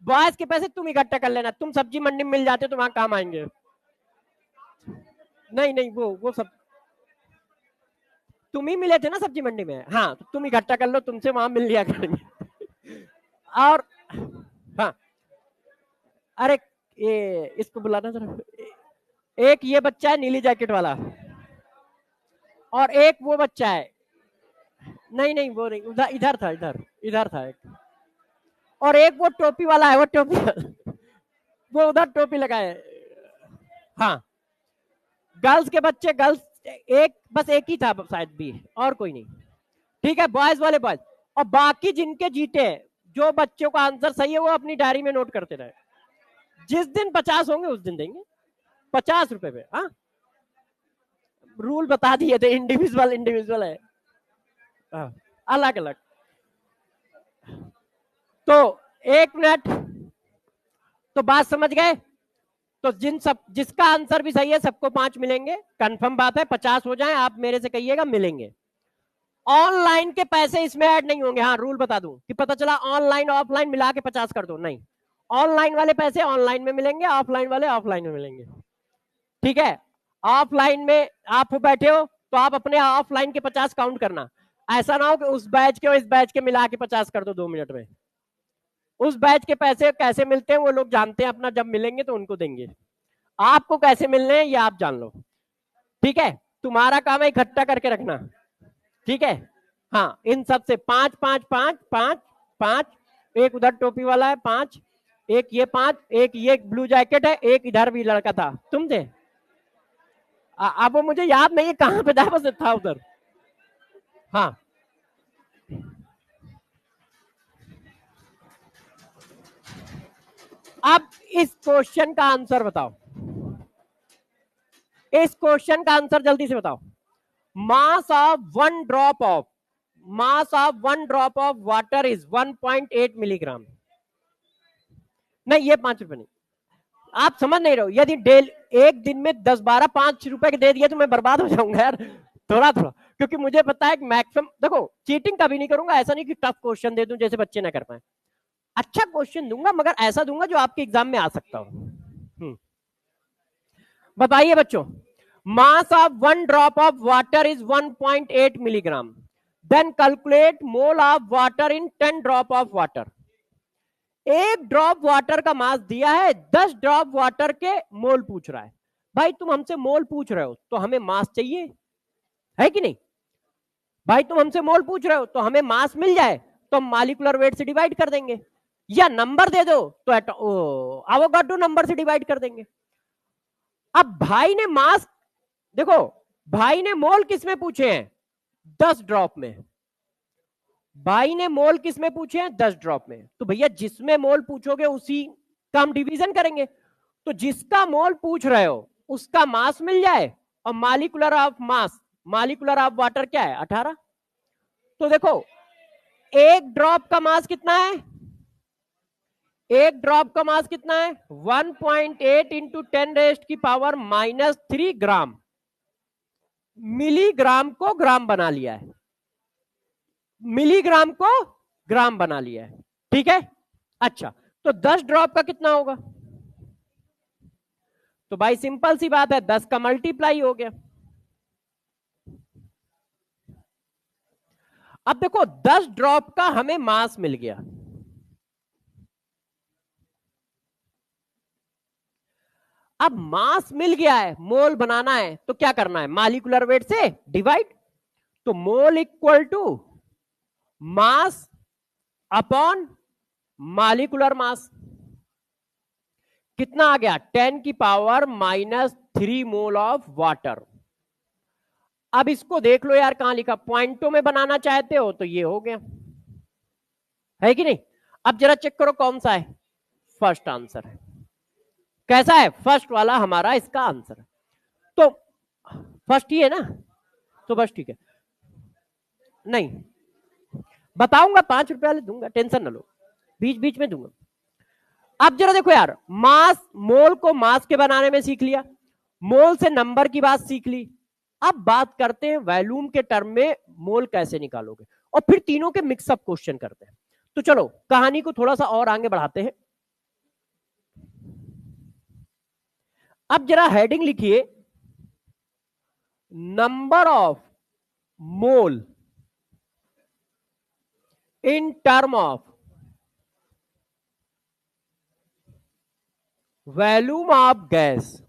बॉयज के पैसे तुम इकट्ठा कर लेना, तुम सब्जी मंडी में मिल जाते तो वहां काम आएंगे। नहीं नहीं वो सब तुम ही मिले थे ना सब्जी मंडी में, हाँ तो तुम इकट्ठा कर लो, तुमसे वहां मिल लिया करेंगे। और हाँ अरे ये इसको बुलाना जरा, एक ये बच्चा है नीली जैकेट वाला, और एक वो बच्चा है, नहीं नहीं वो नहीं, उधर इधर था, इधर था एक, और एक वो टोपी वाला है, वो टोपी वो उधर टोपी लगाए। हाँ गर्ल्स के बच्चे, गर्ल्स एक, बस एक ही था शायद भी, और कोई नहीं, ठीक है। बॉयज वाले बॉयज, और बाकी जिनके जीते जो बच्चों का आंसर सही है वो अपनी डायरी में नोट करते रहे, जिस दिन 50 होंगे उस दिन देंगे 50 रुपए पे। हाँ रूल बता दिए थे, इंडिविजुअल है, अलग अलग। तो 1 मिनट, तो बात समझ गए? तो जिसका आंसर भी सही है सबको 5 मिलेंगे, कंफर्म बात है, 50 हो जाए आप मेरे से कहिएगा मिलेंगे। ऑनलाइन के पैसे इसमें ऐड नहीं होंगे। हाँ रूल बता दूं कि पता चला ऑनलाइन ऑफलाइन मिला के 50 कर दो, नहीं, ऑनलाइन वाले पैसे ऑनलाइन में मिलेंगे, ऑफलाइन वाले ऑफलाइन में मिलेंगे, ठीक है। ऑफलाइन में आप बैठे हो तो आप अपने ऑफलाइन के 50 काउंट करना, ऐसा ना हो कि उस बैच के और इस बैच के मिला के 50 कर दो 2 मिनट में। उस बैच के पैसे कैसे मिलते हैं वो लोग जानते हैं, अपना जब मिलेंगे तो उनको देंगे, आपको कैसे मिलने हैं ये आप जान लो, ठीक है। तुम्हारा काम है इकट्ठा करके रखना, ठीक है। हाँ इन सब से 5 5 5 5 5, एक उधर टोपी वाला है 5, एक ये 5, एक ये ब्लू जैकेट है, एक इधर भी लड़का था, तुम थे। अब वो मुझे याद नहीं है कहां पे था, बस था उधर। हाँ अब इस क्वेश्चन का आंसर बताओ, इस क्वेश्चन का आंसर जल्दी से बताओ। मास of one drop of water is 1.8 milligram. नहीं ये 5 रुपए नहीं, आप समझ नहीं रहे हो। यदि एक दिन में 10-12 5 रुपए के दे दिए तो मैं बर्बाद हो जाऊंगा यार, थोड़ा थोड़ा, क्योंकि मुझे पता है कि मैक्सिमम, देखो चीटिंग कभी नहीं करूंगा, ऐसा नहीं कि टफ क्वेश्चन दे दूं जैसे बच्चे ना कर पाए, अच्छा क्वेश्चन दूंगा मगर ऐसा दूंगा जो आपके एग्जाम में आ सकता हो। बताइए बच्चों, mass of one drop of water is 1.8 milligram, then calculate mole of water in 10 drop of water. एक ड्रॉप वाटर का मास दिया है, 10 ड्रॉप वाटर के मोल पूछ रहा है। भाई तुम हमसे मोल पूछ रहे हो तो हमें मास चाहिए, है कि नहीं? भाई तुम हमसे मोल पूछ रहे हो तो हमें मास मिल जाए तो हम मॉलिक्यूलर वेट से डिवाइड कर देंगे, या नंबर दे दो तो एवोगाड्रो नंबर से डिवाइड कर देंगे। अब भाई ने मास, देखो भाई ने मोल किस में पूछे हैं? 10 ड्रॉप में। भाई ने मोल किस में पूछे हैं? 10 ड्रॉप में। तो भैया जिसमें मोल पूछोगे उसी का हम डिवीजन करेंगे, तो जिसका मोल पूछ रहे हो उसका मास मिल जाए, और molecular of mass, molecular of water क्या है? 18। तो देखो एक ड्रॉप का मास कितना है? एक ड्रॉप का मास कितना है? 1.8 इंटू 10⁻³ ग्राम। मिलीग्राम को ग्राम बना लिया है, मिलीग्राम को ग्राम बना लिया है, ठीक है। अच्छा तो 10 ड्रॉप का कितना होगा? तो भाई सिंपल सी बात है, 10 का मल्टीप्लाई हो गया। अब देखो 10 ड्रॉप का हमें मास मिल गया। अब मास मिल गया है, मोल बनाना है तो क्या करना है? मॉलिक्यूलर वेट से डिवाइड। तो mole equal to mass upon molecular mass. कितना आ गया? 10 की पावर -3 मोल ऑफ वाटर। अब इसको देख लो यार, कहां लिखा? पॉइंटों में बनाना चाहते हो तो ये हो गया, है कि नहीं? अब जरा चेक करो कौन सा है फर्स्ट आंसर है। कैसा है? फर्स्ट वाला हमारा इसका आंसर है। तो फर्स्ट ही है ना, तो बस ठीक है। नहीं बताऊंगा, 5 रुपए वाले दूंगा, टेंशन ना लो, बीच बीच में दूंगा। अब जरा देखो यार, मास, मोल को मास के बनाने में सीख लिया, मोल से नंबर की बात सीख ली। अब बात करते हैं वॉल्यूम के टर्म में मोल कैसे निकालोगे, और फिर तीनों के मिक्सअप क्वेश्चन करते हैं। तो चलो कहानी को थोड़ा सा और आगे बढ़ाते हैं। अब जरा हेडिंग लिखिए, number of mole in term of volume of gas.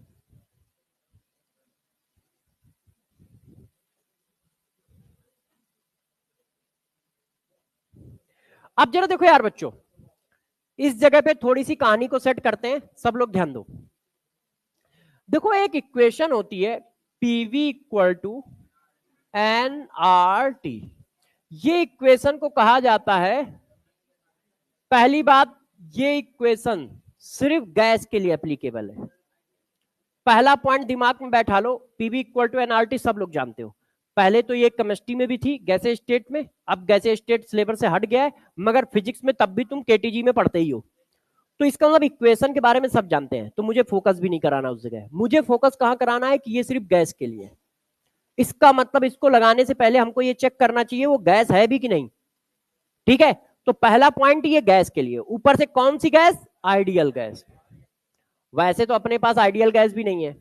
अब जरा देखो यार बच्चों, इस जगह पे थोड़ी सी कहानी को सेट करते हैं, सब लोग ध्यान दो। देखो एक इक्वेशन होती है PV equal to N R T. ये इक्वेशन को कहा जाता है, पहली बात, ये इक्वेशन सिर्फ गैस के लिए एप्लीकेबल है। पहला पॉइंट दिमाग में बैठा लो, पीवी इक्वल टू एनआरटी सब लोग जानते हो। पहले तो ये केमिस्ट्री में भी थी गैसीय स्टेट में, अब गैसीय स्टेट सिलेबस से हट गया है, मगर फिजिक्स में तब भी तुम केटीजी में पढ़ते ही हो। तो इसका मतलब इक्वेशन के बारे में सब जानते हैं, तो मुझे फोकस भी नहीं कराना उस जगह। मुझे फोकस कहां कराना है कि ये सिर्फ गैस के लिए है। इसका मतलब इसको लगाने से पहले हमको ये चेक करना चाहिए वो गैस है भी कि नहीं। ठीक है, तो पहला पॉइंट ये गैस के लिए। ऊपर से कौन सी गैस? Ideal gas. वैसे तो अपने पास आइडियल गैस भी नहीं है,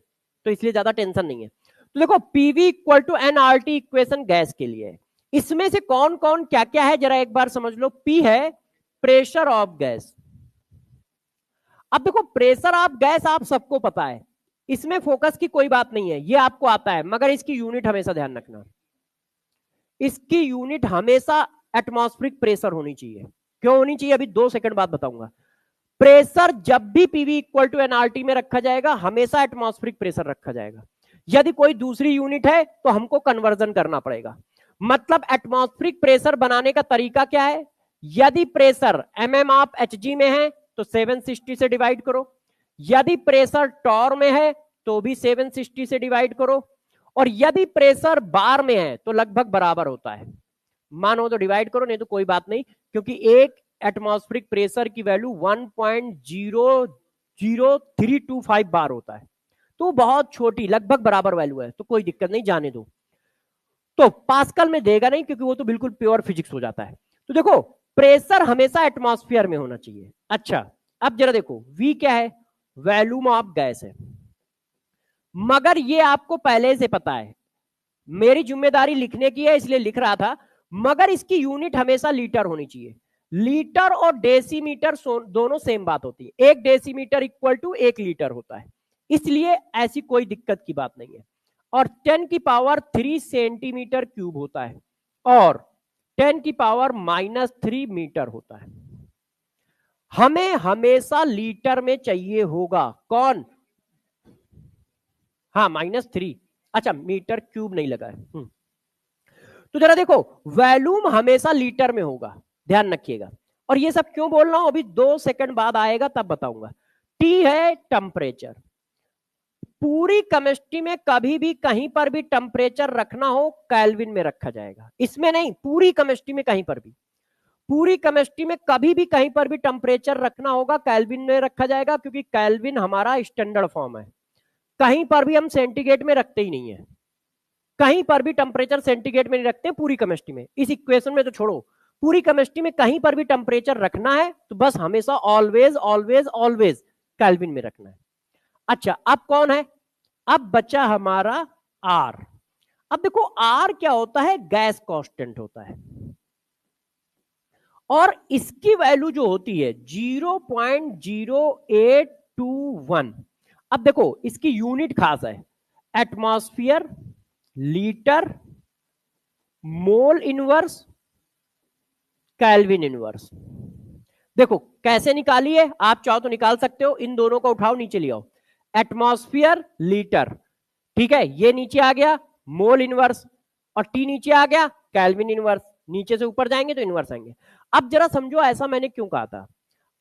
तो इसलिए ज्यादा टेंशन नहीं है। तो देखो PV equal to NRT equation gas के लिए है। इसमें से कौन कौन क्या क्या है जरा एक बार समझ लो। पी है प्रेशर ऑफ गैस। अब देखो प्रेशर ऑफ गैस आप सबको पता है, इसमें फोकस की कोई बात नहीं है, ये आपको आता है, मगर इसकी यूनिट हमेशा ध्यान रखना। इसकी यूनिट हमेशा एटमॉस्फेरिक प्रेशर होनी चाहिए। क्यों होनी चाहिए? अभी 2 सेकंड बाद बताऊंगा। प्रेशर जब भी पीवी इक्वल टू एनआरटी में रखा जाएगा हमेशा एटमॉस्फेरिक प्रेशर रखा जाएगा। यदि कोई दूसरी यूनिट है तो हमको कन्वर्जन करना पड़ेगा। मतलब एटमॉस्फेरिक प्रेशर बनाने का तरीका क्या है? यदि प्रेशर एमएम ऑफ एचजी में है तो 760 से डिवाइड करो, यदि प्रेशर टॉर में है तो भी 760 से डिवाइड करो, और यदि प्रेशर बार में है तो लगभग बराबर होता है। मानो तो डिवाइड करो, नहीं तो कोई बात नहीं, क्योंकि एक एटमॉस्फेरिक प्रेशर की वैल्यू 1.00325 बार होता है, तो बहुत छोटी लगभग बराबर वैल्यू है, तो कोई दिक्कत नहीं, जाने दो। तो पास्कल में देगा नहीं क्योंकि वो तो बिल्कुल प्योर फिजिक्स हो जाता है। तो देखो प्रेशर हमेशा एटमॉस्फेयर में होना चाहिए। अच्छा अब जरा देखो V क्या है? वॉल्यूम ऑफ गैस है, मगर ये आपको पहले से पता है, मेरी जिम्मेदारी लिखने की है इसलिए लिख रहा था, मगर इसकी यूनिट हमेशा लीटर होनी चाहिए। लीटर और डेसीमीटर दोनों सेम बात होती है, 1 डेसीमीटर इक्वल टू 1 लीटर होता है, इसलिए ऐसी कोई दिक्कत की बात नहीं है। और 10 की पावर 3 सेंटीमीटर क्यूब होता है, और 10 की पावर -3 मीटर होता है। हमें हमेशा लीटर में चाहिए होगा। कौन? हाँ -3। अच्छा मीटर क्यूब नहीं लगा है। तो जरा देखो वॉल्यूम हमेशा लीटर में होगा, ध्यान रखिएगा। और ये सब क्यों बोल रहा हूं अभी 2 सेकंड बाद आएगा तब बताऊंगा। टी है टेम्परेचर। पूरी केमिस्ट्री में कभी भी कहीं पर भी टेम्परेचर रखना हो केल्विन में रखा जाएगा, इसमें नहीं, पूरी केमिस्ट्री में कहीं पर भी, पूरी केमिस्ट्री में कभी भी कहीं पर भी टेम्परेचर रखना होगा केल्विन में रखा जाएगा, क्योंकि केल्विन हमारा स्टैंडर्ड फॉर्म है। कहीं पर भी हम सेंटीग्रेड में रखते ही नहीं है, कहीं पर भी टेम्परेचर सेंटीग्रेड में नहीं रखते पूरी केमिस्ट्री में। इस इक्वेशन में तो छोड़ो, पूरी केमिस्ट्री में कहीं पर भी टेम्परेचर रखना है तो बस हमेशा ऑलवेज ऑलवेज ऑलवेज केल्विन में रखना है। अच्छा, अब कौन है? अब बचा हमारा आर। अब देखो आर क्या होता है? गैस कांस्टेंट होता है, और इसकी वैल्यू जो होती है 0.0821। अब देखो इसकी यूनिट खास है, atmosphere, litre, mole inverse, kelvin inverse. देखो कैसे निकाली है, आप चाहो तो निकाल सकते हो, इन दोनों को उठाओ नीचे ले आओ, एटमॉस्फेयर लीटर, ठीक है, ये नीचे आ गया मोल इनवर्स, और टी नीचे आ गया केल्विन इनवर्स, नीचे से ऊपर जाएंगे तो इनवर्स आएंगे। अब जरा समझो ऐसा मैंने क्यों कहा था।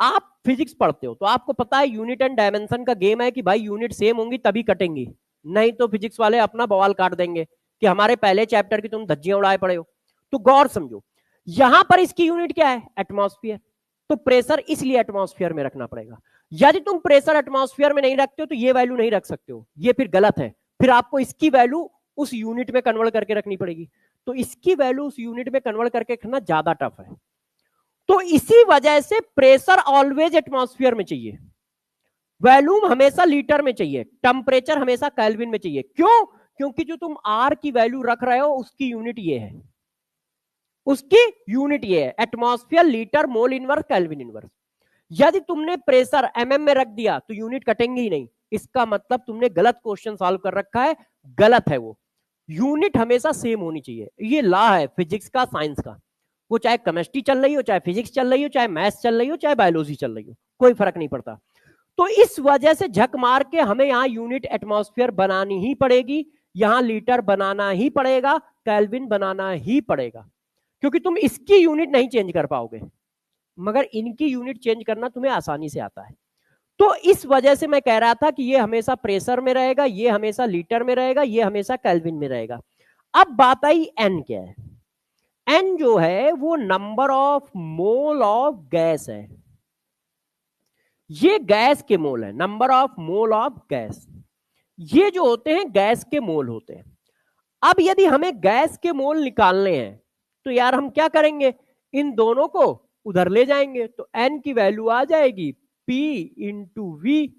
आप फिजिक्स पढ़ते हो तो आपको पता है यूनिट एंड डायमेंशन का गेम है कि भाई यूनिट सेम होंगी तभी कटेंगी, नहीं तो फिजिक्स वाले अपना बवाल काट देंगे कि हमारे पहले चैप्टर की तुम धज्जियां उड़ाए पड़े हो। तो गौर समझो, यहां पर इसकी यूनिट क्या है? एटमॉस्फेयर, तो प्रेशर इसलिए एटमॉस्फेयर में रखना पड़ेगा। यदि तुम प्रेशर एटमॉस्फेयर में नहीं रखते हो तो ये वैल्यू नहीं रख सकते हो, ये फिर गलत है, फिर आपको इसकी वैल्यू उस यूनिट में कन्वर्ट करके रखनी पड़ेगी। तो इसकी वैल्यू उस यूनिट में कन्वर्ट करके रखना ज्यादा टफ है। तो इसी वजह से प्रेशर ऑलवेज एटमॉस्फेयर में चाहिए, वॉल्यूम हमेशा लीटर में चाहिए, टेम्परेचर हमेशा केल्विन में चाहिए। क्यों? क्योंकि जो तुम आर की वैल्यू रख रहे हो उसकी यूनिट ये है, उसकी यूनिट ये है, atmosphere, litre, mole inverse, kelvin inverse. यदि तुमने प्रेशर एमएम में रख दिया तो यूनिट कटेंगे ही नहीं, इसका मतलब तुमने गलत क्वेश्चन सॉल्व कर रखा है, गलत है वो। यूनिट हमेशा सेम होनी चाहिए, ये लॉ है फिजिक्स का, साइंस का, वो चाहे केमिस्ट्री चल रही हो, चाहे फिजिक्स चल रही हो, चाहे मैथ्स चल रही हो, चाहे बायोलॉजी चल रही हो, कोई फर्क नहीं पड़ता। तो इस वजह से झक मार के हमें यहां यूनिट एटमॉस्फेयर बनानी ही पड़ेगी, यहां लीटर बनाना ही पड़ेगा, केल्विन बनाना ही पड़ेगा, क्योंकि तुम इसकी यूनिट नहीं चेंज कर पाओगे, मगर इनकी यूनिट चेंज करना तुम्हें आसानी से आता है। तो इस वजह से मैं कह रहा था कि ये हमेशा प्रेशर में रहेगा, ये हमेशा लीटर में रहेगा, ये हमेशा केल्विन में रहेगा। अब बात आई एन क्या है। एन जो है वो number of mole of gas है, ये गैस के मोल है, number of mole of gas, ये जो होते हैं गैस के मोल होते हैं। अब यदि हमें गैस के मोल निकालने हैं तो यार हम क्या करेंगे, इन दोनों को उधर ले जाएंगे, तो एन की वैल्यू आ जाएगी P into V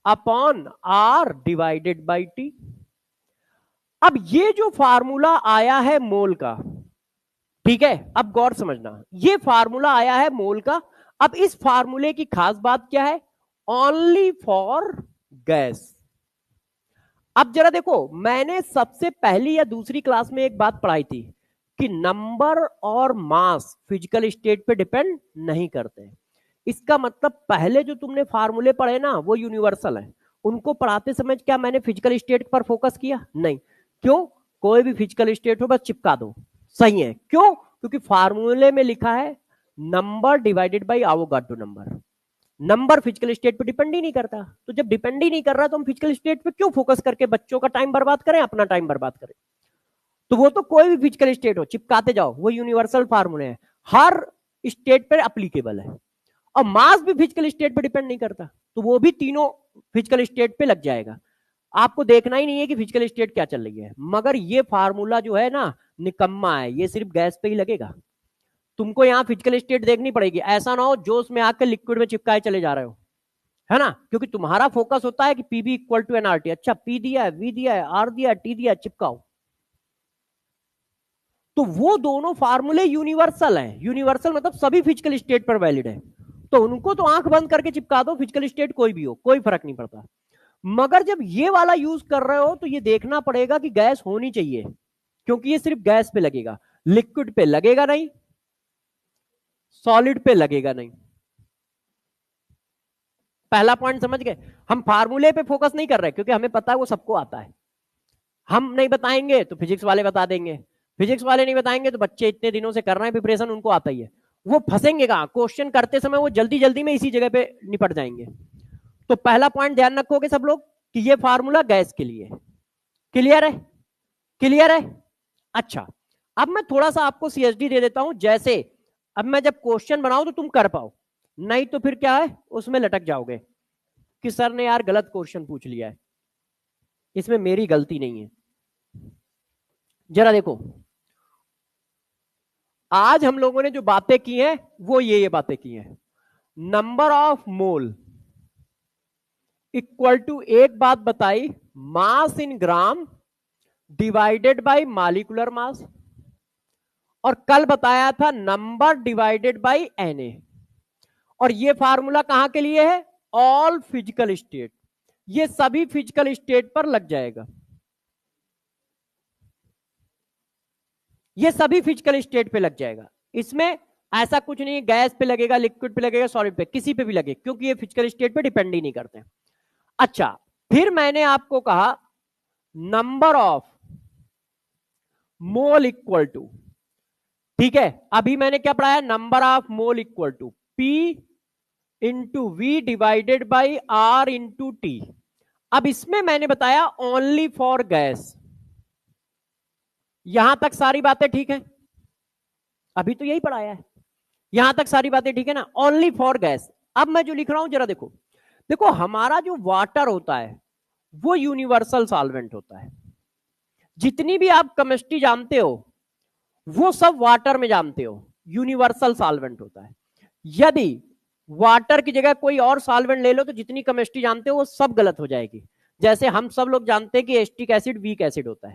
upon R divided by T. अब ये जो फार्मूला आया है मोल का, ठीक है, अब गौर समझना, ये फार्मूला आया है मोल का। अब इस फार्मूले की खास बात क्या है? Only for gas. अब जरा देखो, मैंने सबसे पहली या दूसरी क्लास में एक बात पढ़ाई थी कि नंबर और मास फिजिकल स्टेट पे डिपेंड नहीं करते। इसका मतलब पहले जो तुमने फार्मूले पढ़े ना वो यूनिवर्सल है, उनको पढ़ाते समय क्या मैंने फिजिकल स्टेट पर फोकस किया? नहीं। क्यों? कोई भी फिजिकल स्टेट हो बस चिपका दो, सही है। क्यों? क्योंकि फार्मूले में लिखा है number divided by Avogadro number, number physical state पे डिपेंड ही नहीं करता। तो जब डिपेंड ही नहीं कर रहा तो हम फिजिकल स्टेट पे क्यों फोकस करके बच्चों का टाइम बर्बाद करें, अपना टाइम बर्बाद करें? तो वो तो कोई भी फिजिकल स्टेट हो चिपकाते जाओ, वो यूनिवर्सल फार्मूले है, हर स्टेट पर अप्लीकेबल है। और मास भी फिजिकल स्टेट पे डिपेंड नहीं करता, तो वो भी तीनों फिजिकल स्टेट पे लग जाएगा। आपको देखना ही नहीं है कि फिजिकल स्टेट क्या चल रही है, मगर ये फार्मूला जो है ना निकम्मा है, ये सिर्फ गैस पे ही लगेगा। तुमको यहाँ फिजिकल स्टेट देखनी पड़ेगी, ऐसा ना हो जोश में आकर लिक्विड में चिपकाए चले जा रहे हो, है ना, क्योंकि तुम्हारा फोकस होता है कि पीबी इक्वल टू एनआरटी। अच्छा पी दिया है, वी दिया है, आर दिया है, टी दिया है, चिपकाओ। तो वो दोनों फार्मूले यूनिवर्सल है, यूनिवर्सल मतलब सभी फिजिकल स्टेट पर वैलिड है, तो उनको तो आंख बंद करके चिपका दो, फिजिकल स्टेट कोई भी हो, कोई फर्क नहीं पड़ता। मगर जब ये वाला यूज कर रहे हो तो ये देखना पड़ेगा कि गैस होनी चाहिए, क्योंकि ये सिर्फ गैस पे लगेगा, लिक्विड पे लगेगा नहीं, सॉलिड पे लगेगा नहीं। पहला पॉइंट समझ गए? हम फार्मूले पे फोकस नहीं कर रहे क्योंकि हमें पता है वो सबको आता है, हम नहीं बताएंगे तो फिजिक्स वाले बता देंगे, फिजिक्स वाले नहीं बताएंगे तो बच्चे इतने दिनों से कर रहे हैं प्रिपरेशन, उनको आता ही है, वो फंसेंगे कहां क्वेश्चन करते समय, वो जल्दी जल्दी में इसी जगह पे निपट जाएंगे। तो पहला पॉइंट ध्यान रखोगे सब लोग कि ये फार्मूला गैस के लिए। क्लियर है? क्लियर है? अच्छा, अब मैं थोड़ा सा आपको सीएसडी दे देता हूं, जैसे अब मैं जब क्वेश्चन बनाऊं तो तुम कर पाओ, नहीं तो फिर क्या है उसमें लटक जाओगे कि सर ने यार गलत क्वेश्चन पूछ लिया है, इसमें मेरी गलती नहीं है। जरा देखो, आज हम लोगों ने जो बातें की हैं वो ये बातें की हैं। Number of mole equal to, एक बात बताई, mass in gram divided by molecular mass, और कल बताया था नंबर डिवाइडेड बाय Na, और ये फार्मूला कहां के लिए है? ऑल फिजिकल स्टेट, ये सभी फिजिकल स्टेट पर लग जाएगा, ये सभी फिजिकल स्टेट पे लग जाएगा। इसमें ऐसा कुछ नहीं गैस पे लगेगा, लिक्विड पे लगेगा, सॉलिड पे, किसी पे भी लगे, क्योंकि ये फिजिकल स्टेट पे डिपेंड ही नहीं करते। अच्छा, फिर मैंने आपको कहा number of mole equal to, ठीक है, अभी मैंने क्या पढ़ाया? Number of mole equal to P into V divided by R into T. अब इसमें मैंने बताया ओनली फॉर गैस। यहां तक सारी बातें ठीक है? अभी तो यही पढ़ाया है, यहां तक सारी बातें ठीक है ना? Only for gas. अब मैं जो लिख रहा हूं जरा देखो, देखो हमारा जो वाटर होता है वो यूनिवर्सल सॉल्वेंट होता है। जितनी भी आप केमिस्ट्री जानते हो वो सब वाटर में जानते हो, यूनिवर्सल सॉल्वेंट होता है। यदि वाटर की जगह कोई और सॉल्वेंट ले लो तो जितनी केमिस्ट्री जानते हो वो सब गलत हो जाएगी। जैसे हम सब लोग जानते हैं कि एस्टिक एसिड वीक एसिड होता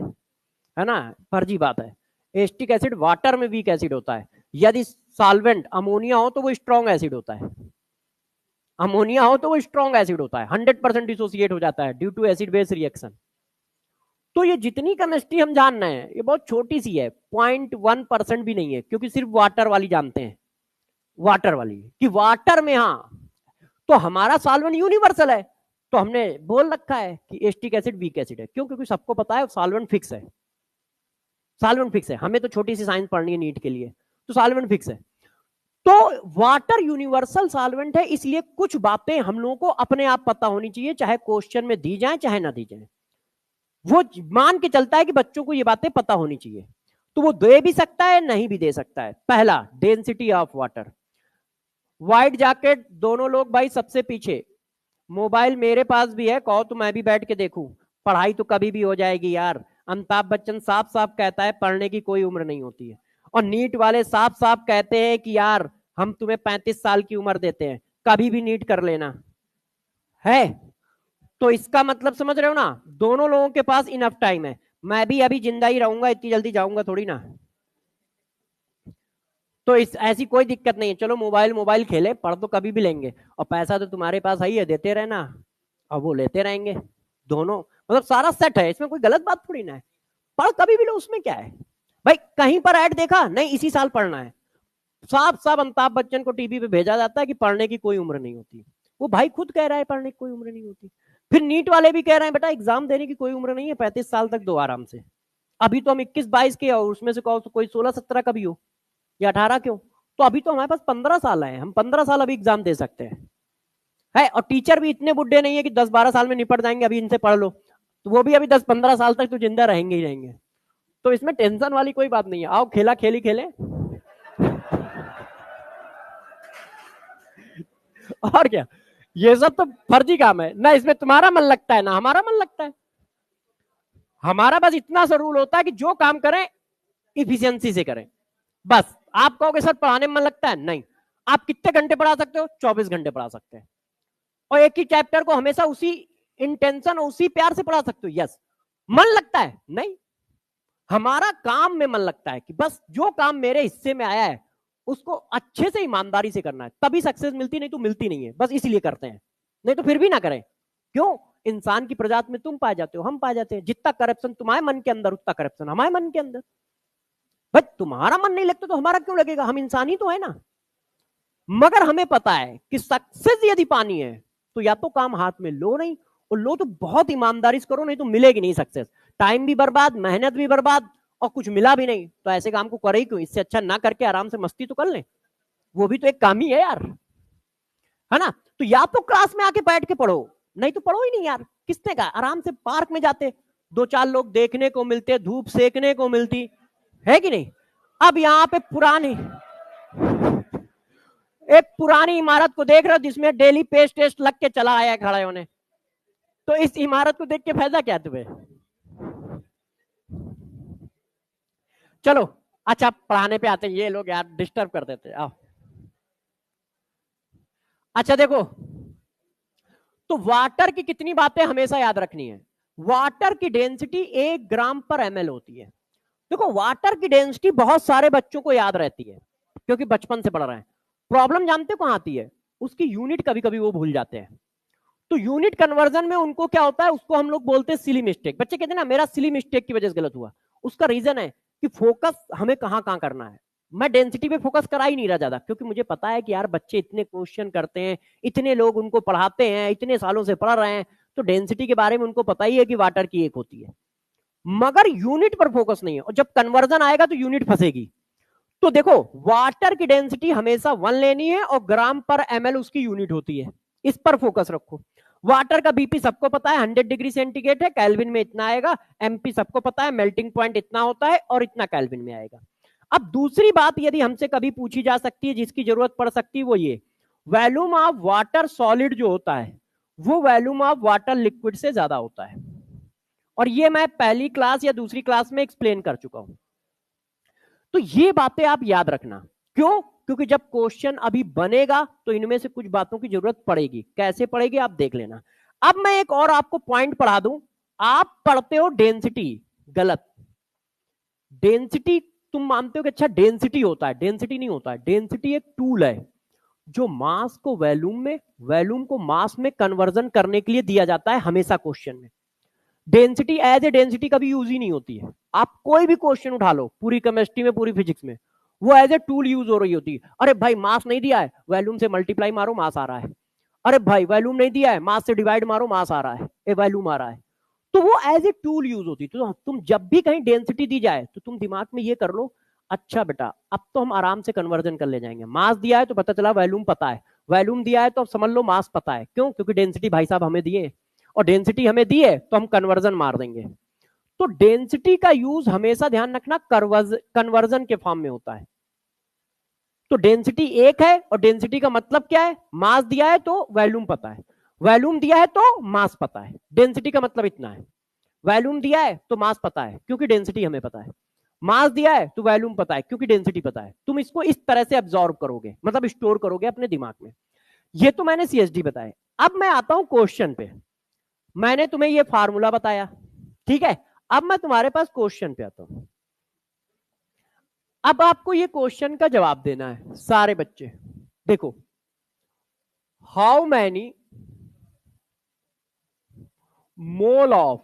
है ना? फर्जी बात है। एस्टिक एसिड वाटर में वीक एसिड होता है। यदि सॉल्वेंट अमोनिया हो तो वो स्ट्रॉन्ग एसिड होता है, अमोनिया हो तो वो स्ट्रॉन्ग एसिड होता है, 100% डिसोसिएट हो जाता है due to acid base reaction. तो ये जितनी केमिस्ट्री हम जान रहे हैं ये बहुत छोटी सी है, 0.1% भी नहीं है, क्योंकि सिर्फ वाटर वाली जानते हैं, वाटर वाली, कि वाटर में हाँ तो हमारा सॉल्वेंट यूनिवर्सल है। तो हमने बोल रखा है कि एस्टिक एसिड वीक एसिड है, क्यों? क्योंकि सबको पता है सॉल्वेंट फिक्स है, सॉल्वेंट फिक्स है। हमें तो छोटी सी साइंस पढ़नी है नीट के लिए, तो सॉल्वेंट फिक्स है। तो वाटर यूनिवर्सल सॉल्वेंट है, इसलिए कुछ बातें हम लोगों को अपने आप पता होनी चाहिए, चाहे क्वेश्चन में दी जाए चाहे ना दी जाए। वो मान के चलता है कि बच्चों को ये बातें पता होनी चाहिए, तो वो दे भी सकता है नहीं भी दे सकता है। पहला, density of water. White jacket दोनों लोग भाई सबसे पीछे, मोबाइल मेरे पास भी है, कहो तो मैं भी बैठ के देखूं। पढ़ाई तो कभी भी हो जाएगी यार। अमिताभ बच्चन साफ साफ कहता है पढ़ने की कोई उम्र नहीं होती है, और नीट वाले साफ साफ कहते हैं कि यार हम तुम्हें 35 साल की उम्र देते हैं, कभी भी नीट कर लेना है। तो इसका मतलब समझ रहे हो ना, दोनों लोगों के पास इनफ टाइम है। मैं भी अभी जिंदा ही रहूंगा, इतनी जल्दी जाऊंगा थोड़ी ना। तो इस ऐसी कोई दिक्कत नहीं है, चलो मोबाइल मोबाइल खेले, पढ़ तो कभी भी लेंगे, और पैसा तो तुम्हारे पास है ही है, देते रहना और वो लेते रहेंगे। दोनों मतलब सारा सेट है, इसमें कोई गलत बात थोड़ी ना है। पढ़ कभी भी लो, उसमें क्या है भाई? कहीं पर ऐड देखा नहीं इसी साल पढ़ना है, साफ साफ अमिताभ बच्चन को टीवी पे भेजा जाता है कि पढ़ने की कोई उम्र नहीं होती। वो भाई खुद कह रहा है पढ़ने की कोई उम्र नहीं होती। फिर नीट वाले भी कह रहे हैं बेटा एग्जाम देने की कोई उम्र नहीं है, 35 साल तक दो आराम से। अभी तो हम 21-22 के, और उसमें से कहो तो कोई 16-17 का भी हो, या 18 क्यों, तो अभी तो हमारे पास 15 साल है, हम 15 साल अभी एग्जाम दे सकते हैं है। और टीचर भी इतने बुढ़े नहीं है कि 10-12 साल में निपट जाएंगे, अभी इनसे पढ़ लो, तो वो भी अभी 10-15 साल तक तो जिंदा रहेंगे ही रहेंगे। तो इसमें टेंशन वाली कोई बात नहीं है, आओ खेला खेली खेले। और क्या, ये सब तो फर्जी काम है ना, इसमें तुम्हारा मन लगता है ना हमारा मन लगता है। हमारा बस इतना सा रूल होता है कि जो काम करें इफिशियंसी से करें, बस। आप कहोगे सर पढ़ाने में मन लगता है, नहीं। आप कितने घंटे पढ़ा सकते हो? 24 घंटे पढ़ा सकते हैं, और एक ही चैप्टर को हमेशा उसी इंटेंशन उसी प्यार से पढ़ा सकते हो, यस। मन लगता है नहीं, हमारा काम में मन लगता है कि बस जो काम मेरे हिस्से में आया है उसको अच्छे से ईमानदारी से करना है, तभी सक्सेस मिलती, नहीं तो मिलती नहीं है, बस इसलिए करते हैं, नहीं तो फिर भी ना करें। क्यों? इंसान की प्रजाति में तुम पाए जाते हो, हम पाए जाते हैं, जितना करप्शन तुम्हारे मन के अंदर उतना करप्शन हमारे मन के अंदर। भाई तुम्हारा मन नहीं लगता तो हमारा क्यों लगेगा, हम इंसान ही तो है ना। मगर हमें पता है कि सक्सेस यदि पानी है तो या तो काम हाथ में लो नहीं, और लो तो बहुत ईमानदारी से करो, नहीं तो मिलेगी नहीं सक्सेस। टाइम भी बर्बाद, मेहनत भी बर्बाद, और कुछ मिला भी नहीं, तो ऐसे काम को करे ही क्यों? इससे अच्छा ना करके आराम से मस्ती तो कर ले, वो भी तो एक काम ही है यार, है ना? तो या तो क्लास में आके बैठ के पढ़ो, नहीं तो पढ़ो ही नहीं यार। किसने कहा? आराम से पार्क में जाते, 2-4 लोग देखने को मिलते, धूप सेकने को मिलती है कि नहीं। अब यहाँ पे एक पुरानी इमारत को देख रहे हो जिसमें डेली पेस्ट टेस्ट लग के चला आया खड़े होने, तो इस इमारत को देख के फायदा क्या तुम्हें? चलो अच्छा पढ़ाने पे आते हैं ये लोग यार, डिस्टर्ब कर देते हैं। आओ, अच्छा देखो, तो वाटर की कितनी बातें हमेशा याद रखनी है। वाटर की डेंसिटी 1 ग्राम/ml होती है। देखो वाटर की डेंसिटी बहुत सारे बच्चों को याद रहती है क्योंकि बचपन से पढ़ रहे हैं। प्रॉब्लम जानते हो कहां आती है? उसकी यूनिट कभी कभी वो भूल जाते हैं। तो यूनिट कन्वर्जन में उनको क्या होता है, उसको हम लोग बोलते हैं सिली मिस्टेक। बच्चे कहते हैं ना मेरा सिली मिस्टेक की वजह से गलत हुआ। उसका रीजन है कि फोकस हमें कहां कहां करना है। मैं डेंसिटी पे फोकस करा ही नहीं रहा ज्यादा, क्योंकि मुझे पता है कि यार बच्चे इतने क्वेश्चन करते हैं, इतने लोग उनको पढ़ाते हैं, इतने सालों से पढ़ रहे हैं, तो डेंसिटी के बारे में उनको पता ही है कि वाटर की एक होती है, मगर यूनिट पर फोकस नहीं है। और जब कन्वर्जन आएगा तो यूनिट फंसेगी। तो देखो वाटर की डेंसिटी हमेशा 1 लेनी है और ग्राम/ml उसकी यूनिट होती है। इस पर फोकस रखो। वाटर का बीपी सबको पता है 100 डिग्री सेंटीग्रेड है, केल्विन में इतना आएगा। एमपी सबको पता है मेल्टिंग पॉइंट इतना होता है और इतना केल्विन में आएगा। अब दूसरी बात यदि हमसे कभी पूछी जा सकती है, जिसकी जरूरत पड़ सकती है, वो ये वॉल्यूम ऑफ वाटर सॉलिड जो होता है वो वॉल्यूम ऑफ वाटर लिक्विड से ज्यादा होता है। और ये मैं पहली क्लास या दूसरी क्लास में एक्सप्लेन कर चुका हूं। तो ये बातें आप याद रखना। क्यों? क्योंकि जब क्वेश्चन अभी बनेगा तो इनमें से कुछ बातों की जरूरत पड़ेगी। कैसे पड़ेगी आप देख लेना। अब मैं एक और आपको पॉइंट पढ़ा दूं। आप पढ़ते हो डेंसिटी, गलत। डेंसिटी तुम मानते हो कि अच्छा डेंसिटी होता है, डेंसिटी नहीं होता है। डेंसिटी एक टूल है जो मास को वॉल्यूम में, वॉल्यूम को मास में कन्वर्जन करने के लिए दिया जाता है हमेशा क्वेश्चन में। डेंसिटी एज ए डेंसिटी कभी यूज ही नहीं होती है। आप कोई भी क्वेश्चन उठा लो, पूरी केमिस्ट्री में, पूरी फिजिक्स में, वो एज ए टूल यूज हो रही होती है। अरे भाई मास नहीं दिया है, वॉल्यूम से मल्टीप्लाई मारो मास आ रहा है। अरे भाई वॉल्यूम नहीं दिया है, मास से डिवाइड मारो मास आ रहा है, ए वॉल्यूम आ रहा है। तो वो एज ए टूल यूज होती है। तो तुम जब भी कहीं डेंसिटी दी जाए तो तुम दिमाग में ये कर लो, अच्छा बेटा अब तो हम आराम से कन्वर्जन कर ले जाएंगे। मास दिया है तो पता चला वॉल्यूम पता है, वॉल्यूम दिया है तो अब समझ लो मास पता है। क्यों? क्योंकि डेंसिटी भाई साहब हमें दिए, और डेंसिटी हमें दी है तो हम कन्वर्जन मार देंगे। तो डेंसिटी का यूज हमेशा ध्यान रखना कन्वर्जन के फॉर्म में होता है। तो डेंसिटी एक है, और डेंसिटी का मतलब क्या है? मास दिया है तो वॉल्यूम पता है, वॉल्यूम दिया है तो मास पता है। डेंसिटी का मतलब इतना है। वॉल्यूम दिया है तो मास पता है क्योंकि डेंसिटी हमें पता है, मास दिया है तो वॉल्यूम पता है क्योंकि डेंसिटी पता है। तुम इसको इस तरह से अब्सॉर्ब करोगे, मतलब स्टोर करोगे अपने दिमाग में। ये तो मैंने सीएसडी बताया। अब मैं आता हूं क्वेश्चन पे। मैंने तुम्हें ये फार्मूला बताया, ठीक है। अब मैं तुम्हारे पास क्वेश्चन पे आता हूं। अब आपको ये क्वेश्चन का जवाब देना है सारे बच्चे। देखो, how many mole of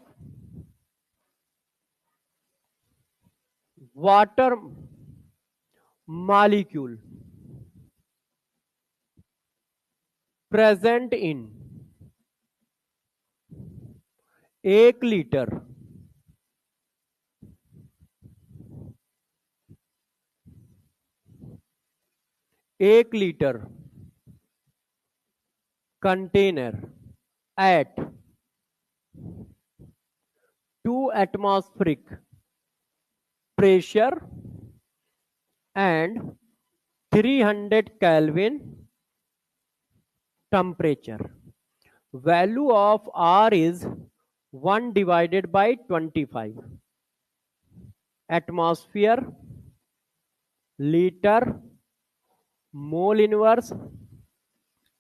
water molecule present in 1 litre container at 2 atmospheric pressure and 300 Kelvin temperature. Value of R is 1 divided by 25 atmosphere litre mole inverse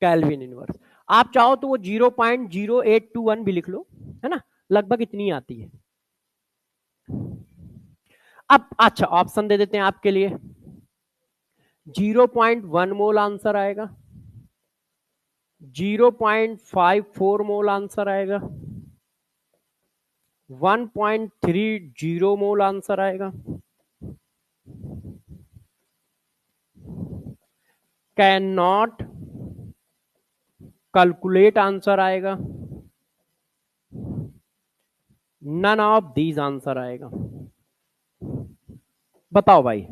kelvin inverse. आप चाहो तो वो 0.0821 भी लिख लो, है ना, लगभग इतनी आती है। अब अच्छा ऑप्शन दे देते हैं आपके लिए। 0.1 मोल आंसर आएगा, 0.54 मोल आंसर आएगा, 1.30 मोल आंसर आएगा, कैन नॉट कैलकुलेट आंसर आएगा, नन ऑफ दीज आंसर आएगा। बताओ भाई,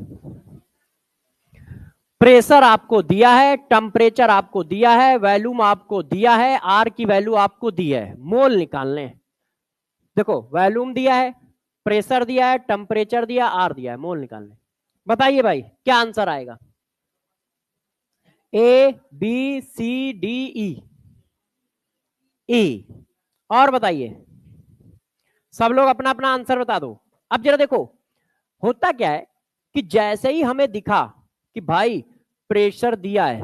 प्रेशर आपको दिया है, टेम्परेचर आपको दिया है, वॉल्यूम आपको दिया है, आर की वैल्यू आपको दी है, मोल निकालने। देखो वॉल्यूम दिया है, प्रेशर दिया है, टेम्परेचर दिया, आर दिया है, मोल निकालने। बताइए भाई क्या आंसर आएगा? A B C D E, E. और बताइए, सब लोग अपना अपना आंसर बता दो। अब जरा देखो होता क्या है, कि जैसे ही हमें दिखा कि भाई प्रेशर दिया है,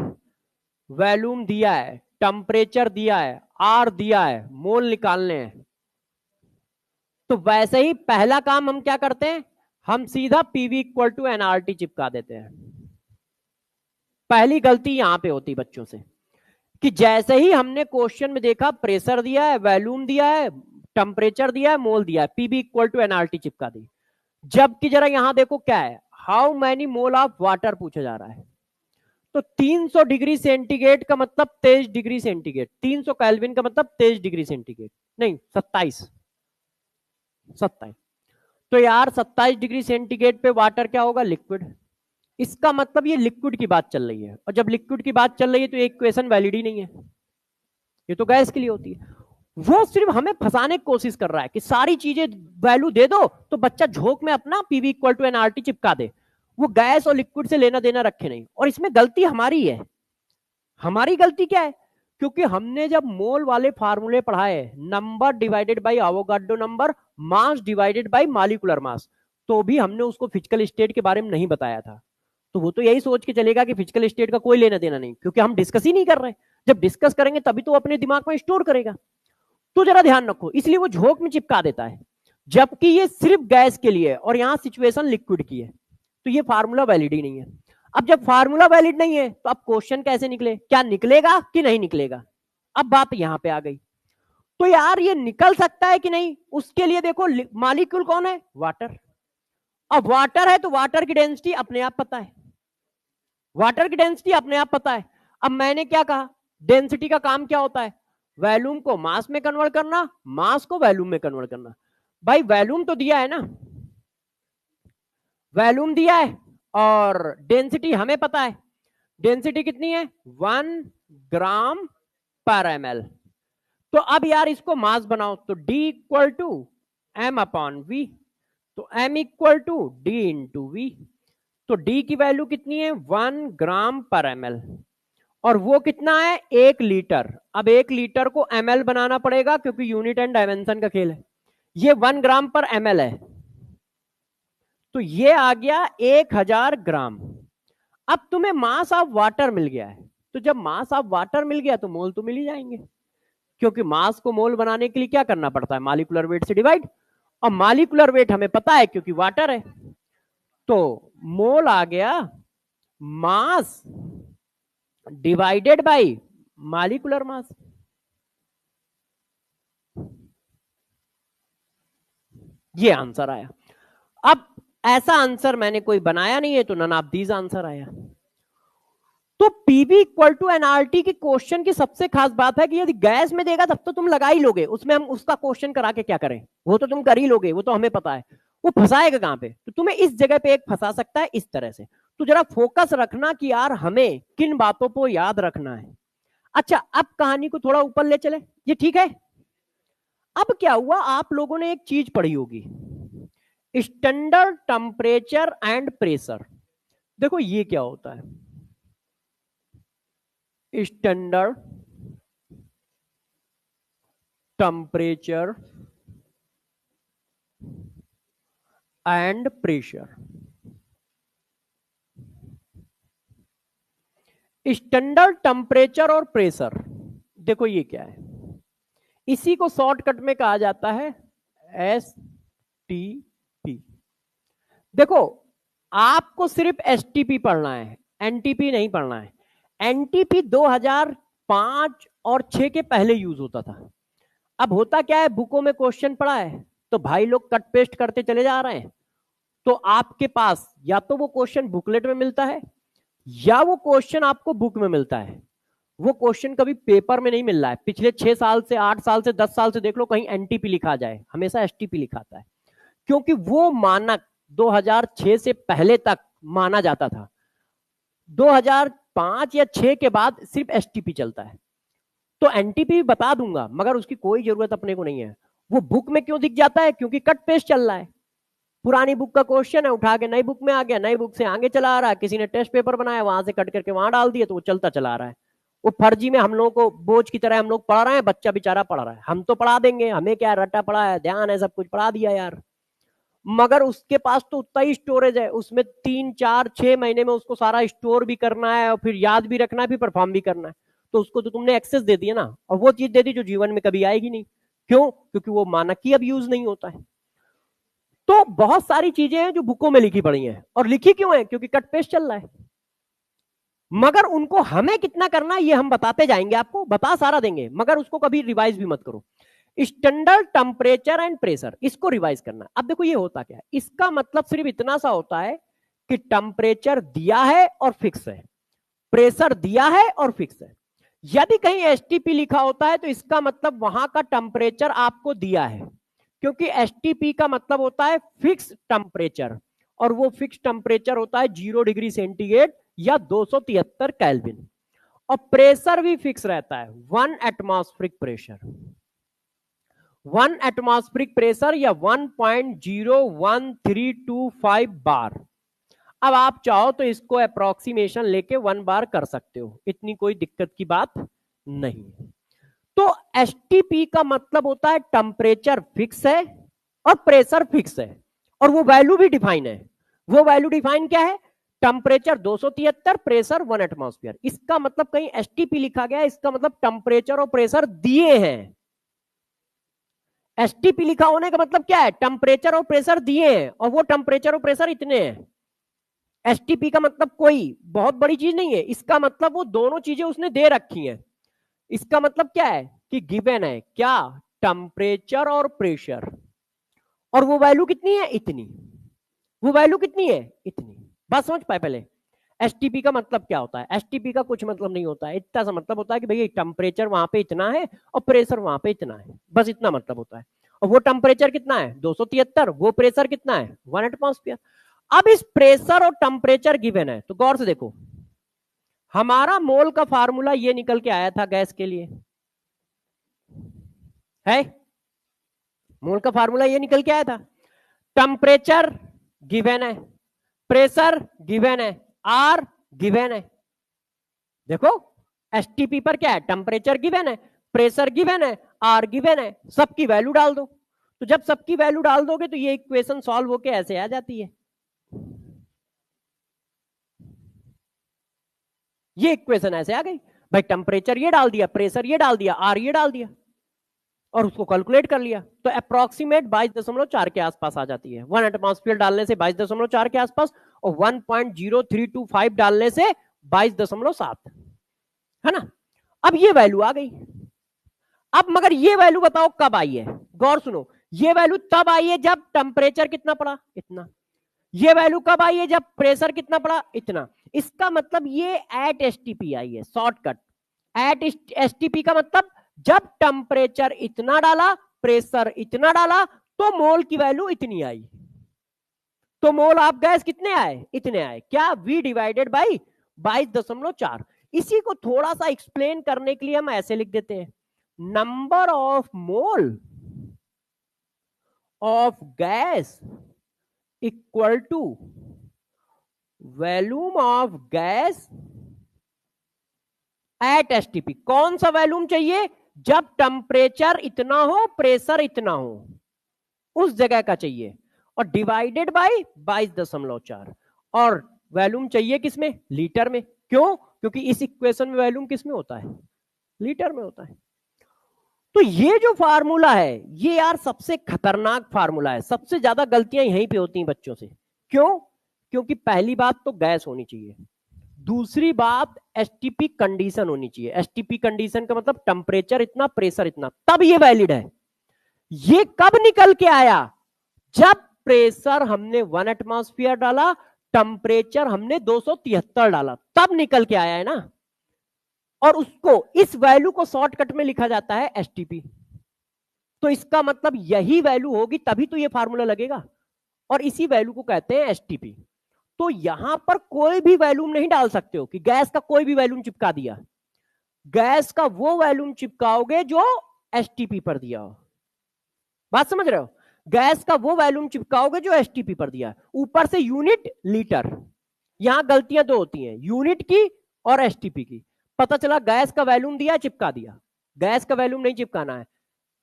वॉल्यूम दिया है, टेम्परेचर दिया है, आर दिया है, मोल निकालने हैं, तो वैसे ही पहला काम हम क्या करते हैं, हम सीधा पीवी इक्वल टू एनआरटी चिपका देते हैं। पहली गलती यहां पे होती बच्चों से कि जैसे ही हमने क्वेश्चन में देखा प्रेशर दिया है, वॉल्यूम दिया है, टेम्परेचर दिया है, मोल दिया है, पीवी इक्वल टू एनआरटी चिपका दी। जबकि जरा यहां देखो क्या है, how many mole of water पूछा जा रहा है। तो 300 डिग्री सेंटीग्रेड का मतलब 23 डिग्री सेंटीग्रेड, 300 केल्विन का मतलब 23 डिग्री सेंटीग्रेड, नहीं 27। तो यार 27 डिग्री सेंटीग्रेड पे वाटर क्या होगा, लिक्विड। इसका मतलब ये लिक्विड की बात चल रही है, और जब लिक्विड की बात चल रही है तो एक इक्वेशन वैलिड ही नहीं है, ये तो गैस के लिए होती है। वो सिर्फ हमें फंसाने की कोशिश कर रहा है कि सारी चीजें वैल्यू दे दो तो बच्चा झोंक में अपना पीवी इक्वल टू एनआरटी चिपका दे, वो गैस और लिक्विड से लेना देना रखे नहीं। और इसमें गलती हमारी है। हमारी गलती क्या है, क्योंकि हमने जब मोल वाले फार्मूले पढ़ाए, number divided by Avogadro number, mass divided by molecular mass, तो भी हमने उसको फिजिकल स्टेट के बारे में नहीं बताया था। तो वो तो यही सोच के चलेगा कि फिजिकल स्टेट का कोई लेना देना नहीं, क्योंकि हम डिस्कस ही नहीं कर रहे। जब डिस्कस करेंगे तभी तो अपने दिमाग में स्टोर करेगा। तो जरा ध्यान रखो, इसलिए वो झोंक में चिपका देता है, जबकि ये सिर्फ गैस के लिए है और यहां सिचुएशन लिक्विड की है, तो ये फार्मूला वैलिड ही नहीं है। अब जब फार्मूला वैलिड नहीं है तो अब क्वेश्चन कैसे निकले, क्या निकलेगा कि नहीं निकलेगा, अब बात यहां पे आ गई। तो यार ये निकल सकता है कि नहीं, उसके लिए देखो मॉलिक्यूल कौन है, वाटर। अब वाटर है तो वाटर की डेंसिटी अपने आप पता है, वाटर की डेंसिटी अपने आप पता है। अब मैंने क्या कहा, डेंसिटी का काम क्या होता है, वॉल्यूम को मास में कन्वर्ट करना, मास को वॉल्यूम में कन्वर्ट करना। भाई वॉल्यूम तो दिया है ना, वॉल्यूम दिया है और डेंसिटी हमें पता है, डेंसिटी कितनी है, 1 ग्राम पर ml। तो अब यार इसको मास बनाओ, तो D equal to M upon V, तो m equal to D into V. तो D की वैल्यू कितनी है, 1 ग्राम पर ml, और वो कितना है, 1 लीटर। अब 1 लीटर को ml बनाना पड़ेगा क्योंकि यूनिट एंड डायमेंशन का खेल है। ये 1 ग्राम पर ml है, तो ये आ गया 1000 ग्राम। अब तुम्हें मास ऑफ वाटर मिल गया है, तो जब मास ऑफ वाटर मिल गया तो मोल तो मिल ही जाएंगे, क्योंकि मास को मोल बनाने के लिए क्या करना पड़ता है, मॉलिक्यूलर वेट से डिवाइड, और मॉलिक्यूलर वेट हमें पता है क्योंकि वाटर है। तो मोल आ गया मास डिवाइडेड बाय मॉलिक्यूलर मास। ये आंसर आया। अब ऐसा आंसर मैंने कोई बनाया नहीं है, तो नन ऑफ दीज आंसर आया। तो पीवी इक्वल टू एनआरटी की क्वेश्चन की सबसे खास बात है कि यदि गैस में देगा तब तो तुम लगा ही लोगे, उसमें हम उसका क्वेश्चन करा के क्या करें, वो तो तुम कर ही लोगे, वो तो हमें पता है। वो फंसाएगा कहां पे, तो तुम्हें इस जगह पे एक फंसा सकता है इस तरह से। तो जरा फोकस रखना कि यार हमें किन बातों को याद रखना है। अच्छा, अब कहानी को थोड़ा ऊपर ले चले, ये ठीक है। अब क्या हुआ, आप लोगों ने एक चीज पढ़ी होगी, स्टैंडर्ड टेम्परेचर एंड प्रेशर। देखो ये क्या होता है, standard temperature and pressure. Standard temperature और प्रेशर, देखो ये क्या है, इसी को शॉर्टकट में कहा जाता है STP। देखो आपको सिर्फ STP पढ़ना है, NTP नहीं पढ़ना है। NTP 2005 और 6 के पहले यूज होता था। अब होता क्या है, बुकों में क्वेश्चन पड़ा है तो भाई लोग कट पेस्ट करते चले जा रहे हैं, तो आपके पास या तो वो क्वेश्चन बुकलेट में मिलता है या वो क्वेश्चन आपको बुक में मिलता है। वो क्वेश्चन कभी पेपर में नहीं मिल रहा है, पिछले 6 साल से, 8 साल से, 10 साल से देख लो, कहीं NTP लिखा जाए, हमेशा STP लिखाता है, क्योंकि वो मानक 2006 से पहले तक माना जाता था। 2005 या 6 के बाद सिर्फ STP चलता है। तो NTP बता दूंगा मगर उसकी कोई जरूरत अपने को नहीं है। वो बुक में क्यों दिख जाता है, क्योंकि कट पेस्ट चल रहा है, पुरानी बुक का क्वेश्चन है उठा के नई बुक में आ गया, नई बुक से आगे चला आ रहा है, किसी ने टेस्ट पेपर बनाया वहां से कट करके वहां डाल दिया, तो वो चलता चला आ रहा है। वो फर्जी में हम लोगों को बोझ की तरह हम लोग पढ़ा रहे हैं, बच्चा बेचारा पढ़ रहा है। हम तो पढ़ा देंगे, हमें क्या रट्टा पड़ा है, ध्यान है, सब कुछ पढ़ा दिया यार। मगर उसके पास तो उतना ही स्टोरेज है, उसमें 3 4 6 महीने में उसको सारा स्टोर भी करना है और फिर याद भी रखना है, फिर परफॉर्म भी करना है। तो उसको तो तुमने एक्सेस दे दिया ना, और वो चीज दे दी जो जीवन में कभी आएगी नहीं। क्यों? क्योंकि वो मानक ही अब यूज नहीं होता है। तो बहुत सारी चीजें हैं जो बुकों में लिखी पड़ी हैं, और लिखी क्यों है? क्योंकि कट पेस्ट चल रहा है। मगर उनको हमें कितना करना है ये हम बताते जाएंगे, आपको बता सारा देंगे, मगर उसको कभी रिवाइज भी मत करो। स्टैंडर्ड टेम्परेचर एंड प्रेशर, इसको रिवाइज करना है। अब देखो ये होता क्या है, इसका मतलब सिर्फ इतना सा होता है कि टेम्परेचर दिया है और फिक्स है, प्रेशर दिया है और फिक्स है। यदि कहीं एसटीपी लिखा होता है तो इसका मतलब वहां का टेम्परेचर आपको दिया है, क्योंकि एसटीपी का मतलब होता है फिक्स टेम्परेचर, और वो फिक्स टेम्परेचर होता है 0 डिग्री सेंटीग्रेड या 273 केल्विन। और प्रेशर भी फिक्स रहता है, 1 एटमॉस्फेरिक प्रेशर, 1 एटमॉस्फेरिक प्रेशर या 1.01325 बार। अब आप चाहो तो इसको अप्रोक्सीमेशन लेके 1 बार कर सकते हो, इतनी कोई दिक्कत की बात नहीं। तो एसटीपी का मतलब होता है टेम्परेचर फिक्स है और प्रेशर फिक्स है, और वो वैल्यू भी डिफाइन है। वो वैल्यू डिफाइन क्या है? Temperature 273, pressure 1 atmosphere. इसका मतलब कहीं एसटीपी लिखा गया है, इसका मतलब टेम्परेचर और प्रेशर दिए हैं। एसटीपी लिखा होने का मतलब क्या है? टेम्परेचर और प्रेशर दिए हैं, और वो टेम्परेचर और प्रेशर इतने हैं। एसटीपी का मतलब कोई बहुत बड़ी चीज नहीं है, इसका मतलब वो दोनों चीजें उसने दे रखी हैं। इसका मतलब क्या है कि गिवन है क्या? टेम्परेचर और प्रेशर, और वो वैल्यू कितनी है? इतनी। वो वैल्यू कितनी है? इतनी। बात समझ पाए पहले? एसटीपी का मतलब क्या होता है? एसटीपी का कुछ मतलब नहीं होता है, इतना सा मतलब होता है कि भैया टेम्परेचर वहां पे इतना है और प्रेशर वहां पे इतना है, बस इतना मतलब होता है। और वो टेम्परेचर कितना है? 273, वो प्रेशर कितना है? 1 एटमॉस्फेयर। अब इस प्रेशर और टेम्परेचर गिवन है, तो गौर से देखो, हमारा मोल का फार्मूला ये निकल के आया था गैस के लिए, है? मोल का फार्मूला ये निकल के आया था। टेम्परेचर गिवन है, प्रेशर गिवन है, आर गिवन है। देखो एसटीपी पर क्या है? टेम्परेचर गिवन है, प्रेशर गिवन है, आर गिवन है। सबकी वैल्यू डाल दो। तो जब सबकी वैल्यू डाल दोगे तो ये इक्वेशन सॉल्व होके ऐसे आ जाती है। ये इक्वेशन ऐसे आ गई भाई, टेम्परेचर ये डाल दिया, प्रेशर ये डाल दिया, आर ये डाल दिया, और उसको कैलकुलेट कर लिया, तो अप्रोक्सीमेट 22.4 के आसपास आ जाती है। 1 एटमॉस्फेयर डालने से 22.4 के आसपास, और 1.0325 डालने से 22.7, है ना? अब ये वैल्यू आ गई। अब मगर ये वैल्यू बताओ कब आई है? गौर सुनो, ये वैल्यू तब आई है जब टेम्परेचर कितना पड़ा? इतना। ये वैल्यू कब आई है? जब प्रेशर कितना पड़ा? इतना। इसका मतलब ये एट एसटीपी आई है, शॉर्टकट। एट एसटीपी का मतलब जब टेम्परेचर इतना डाला, प्रेशर इतना डाला, तो मोल की वैल्यू इतनी आई। तो मोल ऑफ गैस कितने आए? इतने आए। क्या? V divided by 22.4। इसी को थोड़ा सा एक्सप्लेन करने के लिए हम ऐसे लिख देते हैं, number of mole of gas equal to volume of gas at STP. कौन सा वॉल्यूम चाहिए? जब टेम्परेचर इतना हो, प्रेशर इतना हो, उस जगह का चाहिए, और डिवाइडेड बाय 22.4। और वॉल्यूम चाहिए किसमें? लीटर में। क्यों? क्योंकि इस इक्वेशन में वॉल्यूम किसमें होता है? लीटर में होता है। तो ये जो फार्मूला है ये यार सबसे खतरनाक फार्मूला है, सबसे ज्यादा गलतियां यहीं पे होती हैं बच्चों से। क्यों? क्योंकि पहली बात तो गैस होनी चाहिए, दूसरी बात एसटीपी कंडीशन होनी चाहिए। एसटीपी कंडीशन का मतलब टेम्परेचर इतना, प्रेशर इतना, तब ये वैलिड है। ये कब निकल के आया? जब प्रेशर हमने 1 एटमॉस्फेयर डाला, टेम्परेचर हमने 273 डाला, तब निकल के आया है ना। और उसको, इस वैल्यू को शॉर्टकट में लिखा जाता है एसटीपी। तो इसका मतलब यही वैल्यू होगी तभी तो ये फार्मूला लगेगा, और इसी वैल्यू को कहते हैं एसटीपी। तो यहां पर कोई भी वैल्यूम नहीं डाल सकते हो कि गैस का कोई भी वैल्यूम चिपका दिया। गैस का वो वैल्यूम चिपकाओगे जो एसटीपी पर दिया हो। बात समझ रहे हो? गैस का वो वैल्यूम चिपकाओगे जो एसटीपी पर दिया है। ऊपर से यूनिट लीटर। यहां गलतियां दो होती हैं, यूनिट की और एसटीपी की। पता चला गैस का वैल्यूम दिया, चिपका दिया। गैस का वैल्यूम नहीं चिपकाना है,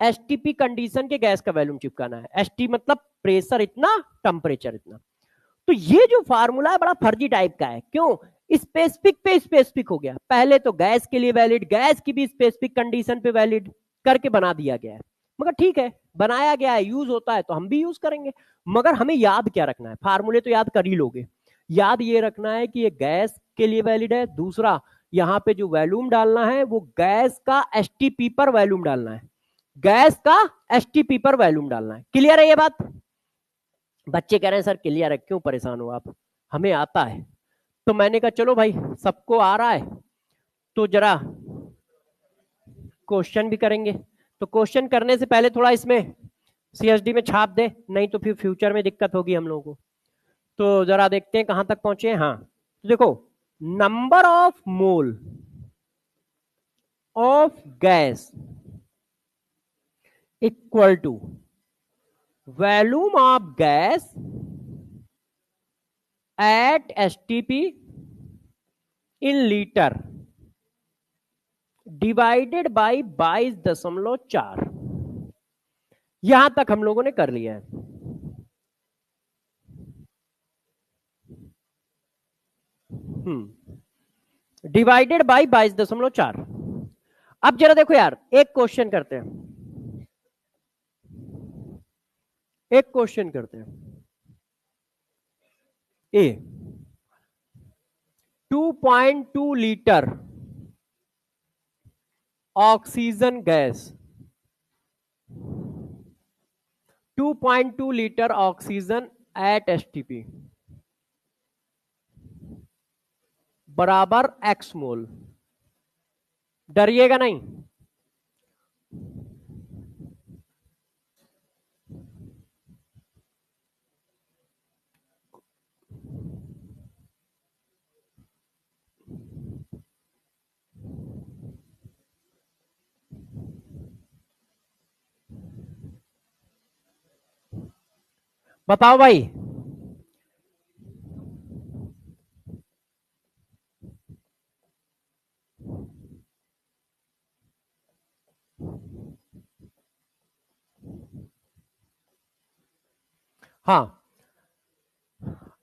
एसटीपी कंडीशन के गैस का वॉल्यूम चिपकाना है। एसटी मतलब प्रेशर इतना, टेम्परेचर इतना। तो ये जो फार्मूला है बड़ा फर्जी टाइप का है। क्यों? स्पेसिफिक पे स्पेसिफिक हो गया। पहले तो गैस के लिए वैलिड, गैस की भी स्पेसिफिक कंडीशन पे वैलिड करके बना दिया गया है। मगर ठीक है, बनाया गया है, यूज होता है तो हम भी यूज करेंगे। मगर हमें याद क्या रखना है? फार्मूले तो याद कर ही लोगे। याद ये रखना है कि ये गैस के लिए वैलिड है। दूसरा, यहाँ पे जो वॉल्यूम डालना है वो गैस का एसटीपी पर वॉल्यूम डालना है। गैस का एसटीपी पर वॉल्यूम डालना है। क्लियर है ये बात? बच्चे कह रहे हैं सर क्लियर है, क्यों परेशान हो आप? हमें आता है। तो मैंने कहा चलो भाई, सबको आ रहा है तो जरा क्वेश्चन भी करेंगे। तो क्वेश्चन करने से पहले थोड़ा इसमें सीएसडी में छाप दे, नहीं तो फिर फ्यूचर में दिक्कत होगी हम लोगों को। तो जरा देखते हैं कहां तक पहुंचे हैं। हाँ, तो देखो, number of mole of gas equal to volume of gas at STP in litre divided by 22.4। यहां तक हम लोगों ने कर लिया है। Divided by 22.4। अब जरा देखो यार, एक क्वेश्चन करते हैं, एक क्वेश्चन करते हैं। A 2.2 litre oxygen gas, 2.2 litre oxygen at STP बराबर एक्स मोल। डरिएगा नहीं। बताओ भाई, हाँ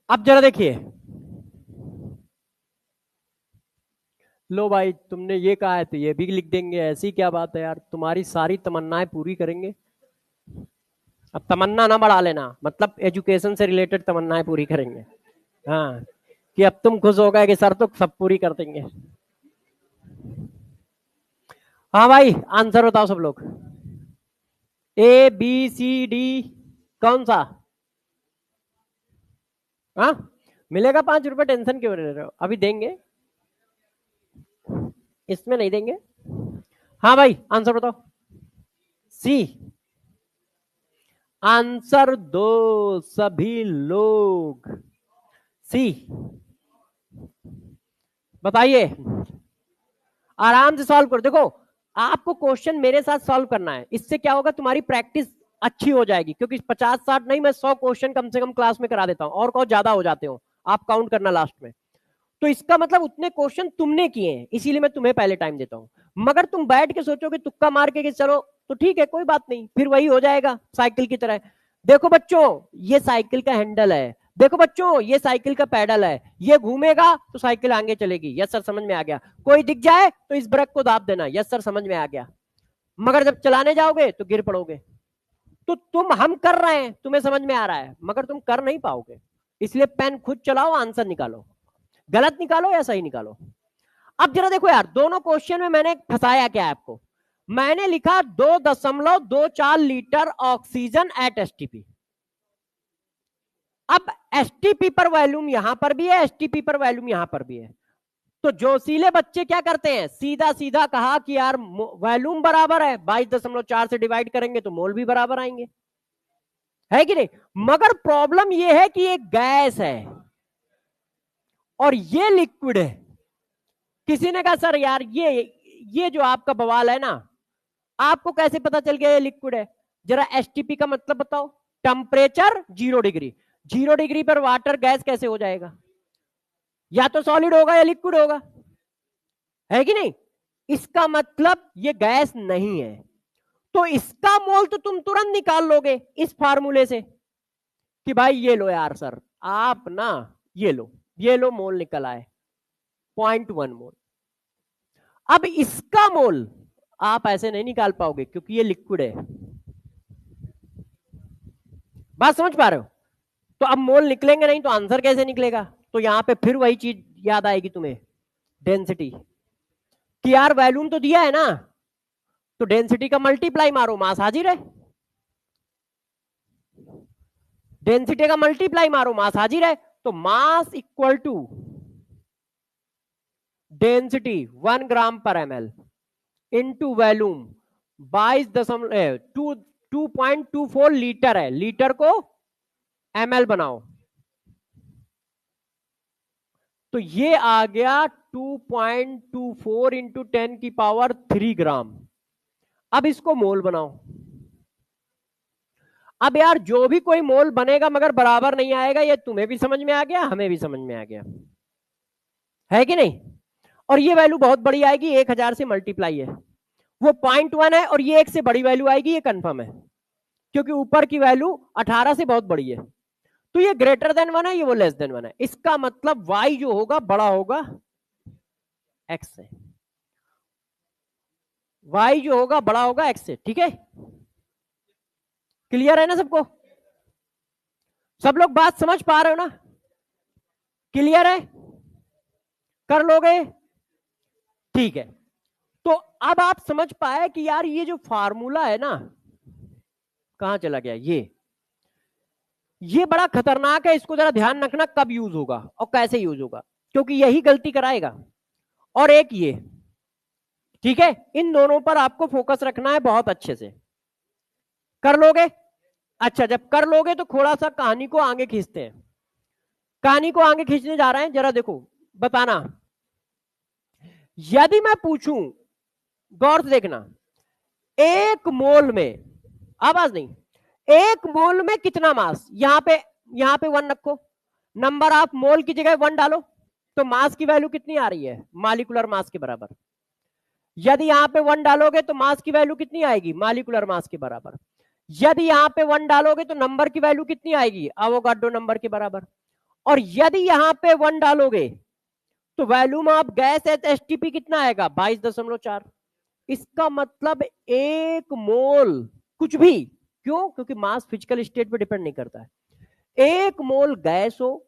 अब जरा देखिए। लो भाई, तुमने ये कहा है तो ये भी लिख देंगे। ऐसी क्या बात है यार, तुम्हारी सारी तमन्नाएं पूरी करेंगे। अब तमन्ना ना बढ़ा लेना, मतलब एजुकेशन से रिलेटेड तमन्नाएं पूरी करेंगे। हाँ, कि अब तुम खुश हो गए कि सर तो सब पूरी कर देंगे। हाँ भाई, आंसर बताओ सब लोग। ए बी सी डी कौन सा? हाँ, मिलेगा 5 रुपए, टेंशन क्यों ले रहे हो? अभी देंगे, इसमें नहीं देंगे। हाँ भाई, आंसर बताओ। सी। आंसर दो सभी लोग। सी। बताइए, आराम से सॉल्व करो। देखो, आपको क्वेश्चन मेरे साथ सॉल्व करना है। इससे क्या होगा, तुम्हारी प्रैक्टिस अच्छी हो जाएगी। क्योंकि 50-60 नहीं, मैं 100 क्वेश्चन कम से कम क्लास में करा देता हूं, और बहुत ज्यादा हो जाते हो। आप काउंट करना लास्ट में। तो इसका मतलब उतने क्वेश्चन तुमने किए हैं, इसीलिए मैं तुम्हें पहले टाइम देता हूं। मगर तुम बैठ के सोचोगे तुक्का मार के कि चलो, तो ठीक है, कोई बात नहीं, फिर वही हो जाएगा साइकिल की तरह। देखो बच्चों, ये साइकिल का हैंडल है। देखो बच्चों, ये साइकिल का पैडल है। ये घूमेगा तो साइकिल आगे चलेगी। यस सर, समझ में आ गया। कोई दिख जाए तो इस ब्रेक को दाब देना। यस सर, समझ में आ गया। मगर जब चलाने जाओगे तो गिर पड़ोगे। तो हम कर रहे हैं, तुम्हें समझ में आ रहा है, मगर तुम कर नहीं पाओगे। इसलिए पेन खुद चलाओ, आंसर निकालो। गलत निकालो या सही निकालो। अब जरा देखो यार, दोनों क्वेश्चन में मैंने फंसाया क्या है आपको। मैंने लिखा 2.24 लीटर ऑक्सीजन एट एसटीपी। अब एसटीपी पर वॉल्यूम यहां पर भी है, एसटीपी पर वॉल्यूम यहां पर भी है। तो जोशीले बच्चे क्या करते हैं, सीधा सीधा कहा कि यार वॉल्यूम बराबर है, 22.4 से डिवाइड करेंगे तो मोल भी बराबर आएंगे, है कि नहीं। मगर प्रॉब्लम यह है कि ये गैस है और ये लिक्विड है। किसी ने कहा सर यार, ये जो आपका बवाल है ना, आपको कैसे पता चल गया ये लिक्विड है? जरा एसटीपी का मतलब बताओ। टेम्परेचर 0 डिग्री, 0 डिग्री पर वाटर गैस कैसे हो जाएगा? या तो सॉलिड होगा या लिक्विड होगा, है कि नहीं। इसका मतलब ये गैस नहीं है। तो इसका मोल तो तुम तुरंत निकाल लोगे इस फार्मूले से कि भाई ये लो यार सर, आप ना ये लो मोल निकल आए 0.1 मोल। अब इसका मोल आप ऐसे नहीं निकाल पाओगे क्योंकि ये लिक्विड है। बात समझ पा रहे हो? तो अब मोल निकलेंगे नहीं तो आंसर कैसे निकलेगा? तो यहां पे फिर वही चीज याद आएगी तुम्हें, डेंसिटी, कि यार वॉल्यूम तो दिया है ना, तो डेंसिटी का मल्टीप्लाई मारो, मास हाजिर है। डेंसिटी का मल्टीप्लाई मारो, मास हाजिर है। तो मास इक्वल टू डेंसिटी 1 ग्राम पर ml इंटू वॉल्यूम 2.24 लीटर है, लीटर को ml बनाओ, तो ये आ गया 2.24 इंटू 10 की पावर 3 ग्राम। अब इसको मोल बनाओ। अब यार जो भी कोई मोल बनेगा मगर बराबर नहीं आएगा, ये तुम्हें भी समझ में आ गया, हमें भी समझ में आ गया, है कि नहीं? और ये वैल्यू बहुत बड़ी आएगी, 1000 से मल्टीप्लाई है, वो 0.1 है, और ये 1 से बड़ी वैल्यू आएगी, ये कंफर्म है, क्योंकि ऊपर की वैल्यू 18 से बहुत बड़ी है। तो ये ग्रेटर देन 1 है, ये वो लेस देन 1 है। इसका मतलब y जो होगा बड़ा होगा x से, y जो होगा बड़ा होगा x से। ठीक है, क्लियर है ना सबको? सब लोग बात समझ पा रहे हो ना? क्लियर है? कर लोगे? ठीक है। तो अब आप समझ पाए कि यार ये जो फार्मूला है ना, कहां चला गया ये बड़ा खतरनाक है, इसको जरा ध्यान रखना कब यूज होगा और कैसे यूज होगा, क्योंकि यही गलती कराएगा। और एक ये, ठीक है, इन दोनों पर आपको फोकस रखना है बहुत अच्छे से। कर लोगे? अच्छा, जब कर लोगे तो थोड़ा सा कहानी को आगे खींचते हैं। कहानी को आगे खींचने जा रहे हैं, जरा देखो, बताना। यदि मैं पूछूं, गौर से देखना, एक मोल में, आवाज नहीं, एक मोल में कितना मास, यहां पे 1 रखो, नंबर ऑफ मोल की जगह 1 डालो, तो मास की वैल्यू कितनी आ रही है? मॉलिक्यूलर मास के बराबर। यदि यहां पे 1 डालोगे तो मास की वैल्यू कितनी आएगी? मॉलिक्यूलर मास के बराबर। यदि यहां पे 1 डालोगे तो नंबर की वैल्यू कितनी आएगी? एवोगाड्रो नंबर के बराबर। और यदि यहां पे 1 डालोगे तो volume of gas at STP कितना आएगा? 22.4। इसका मतलब एक मोल कुछ भी, क्यों? क्योंकि मास फिजिकल स्टेट पे डिपेंड नहीं करता है। एक मोल गैस हो,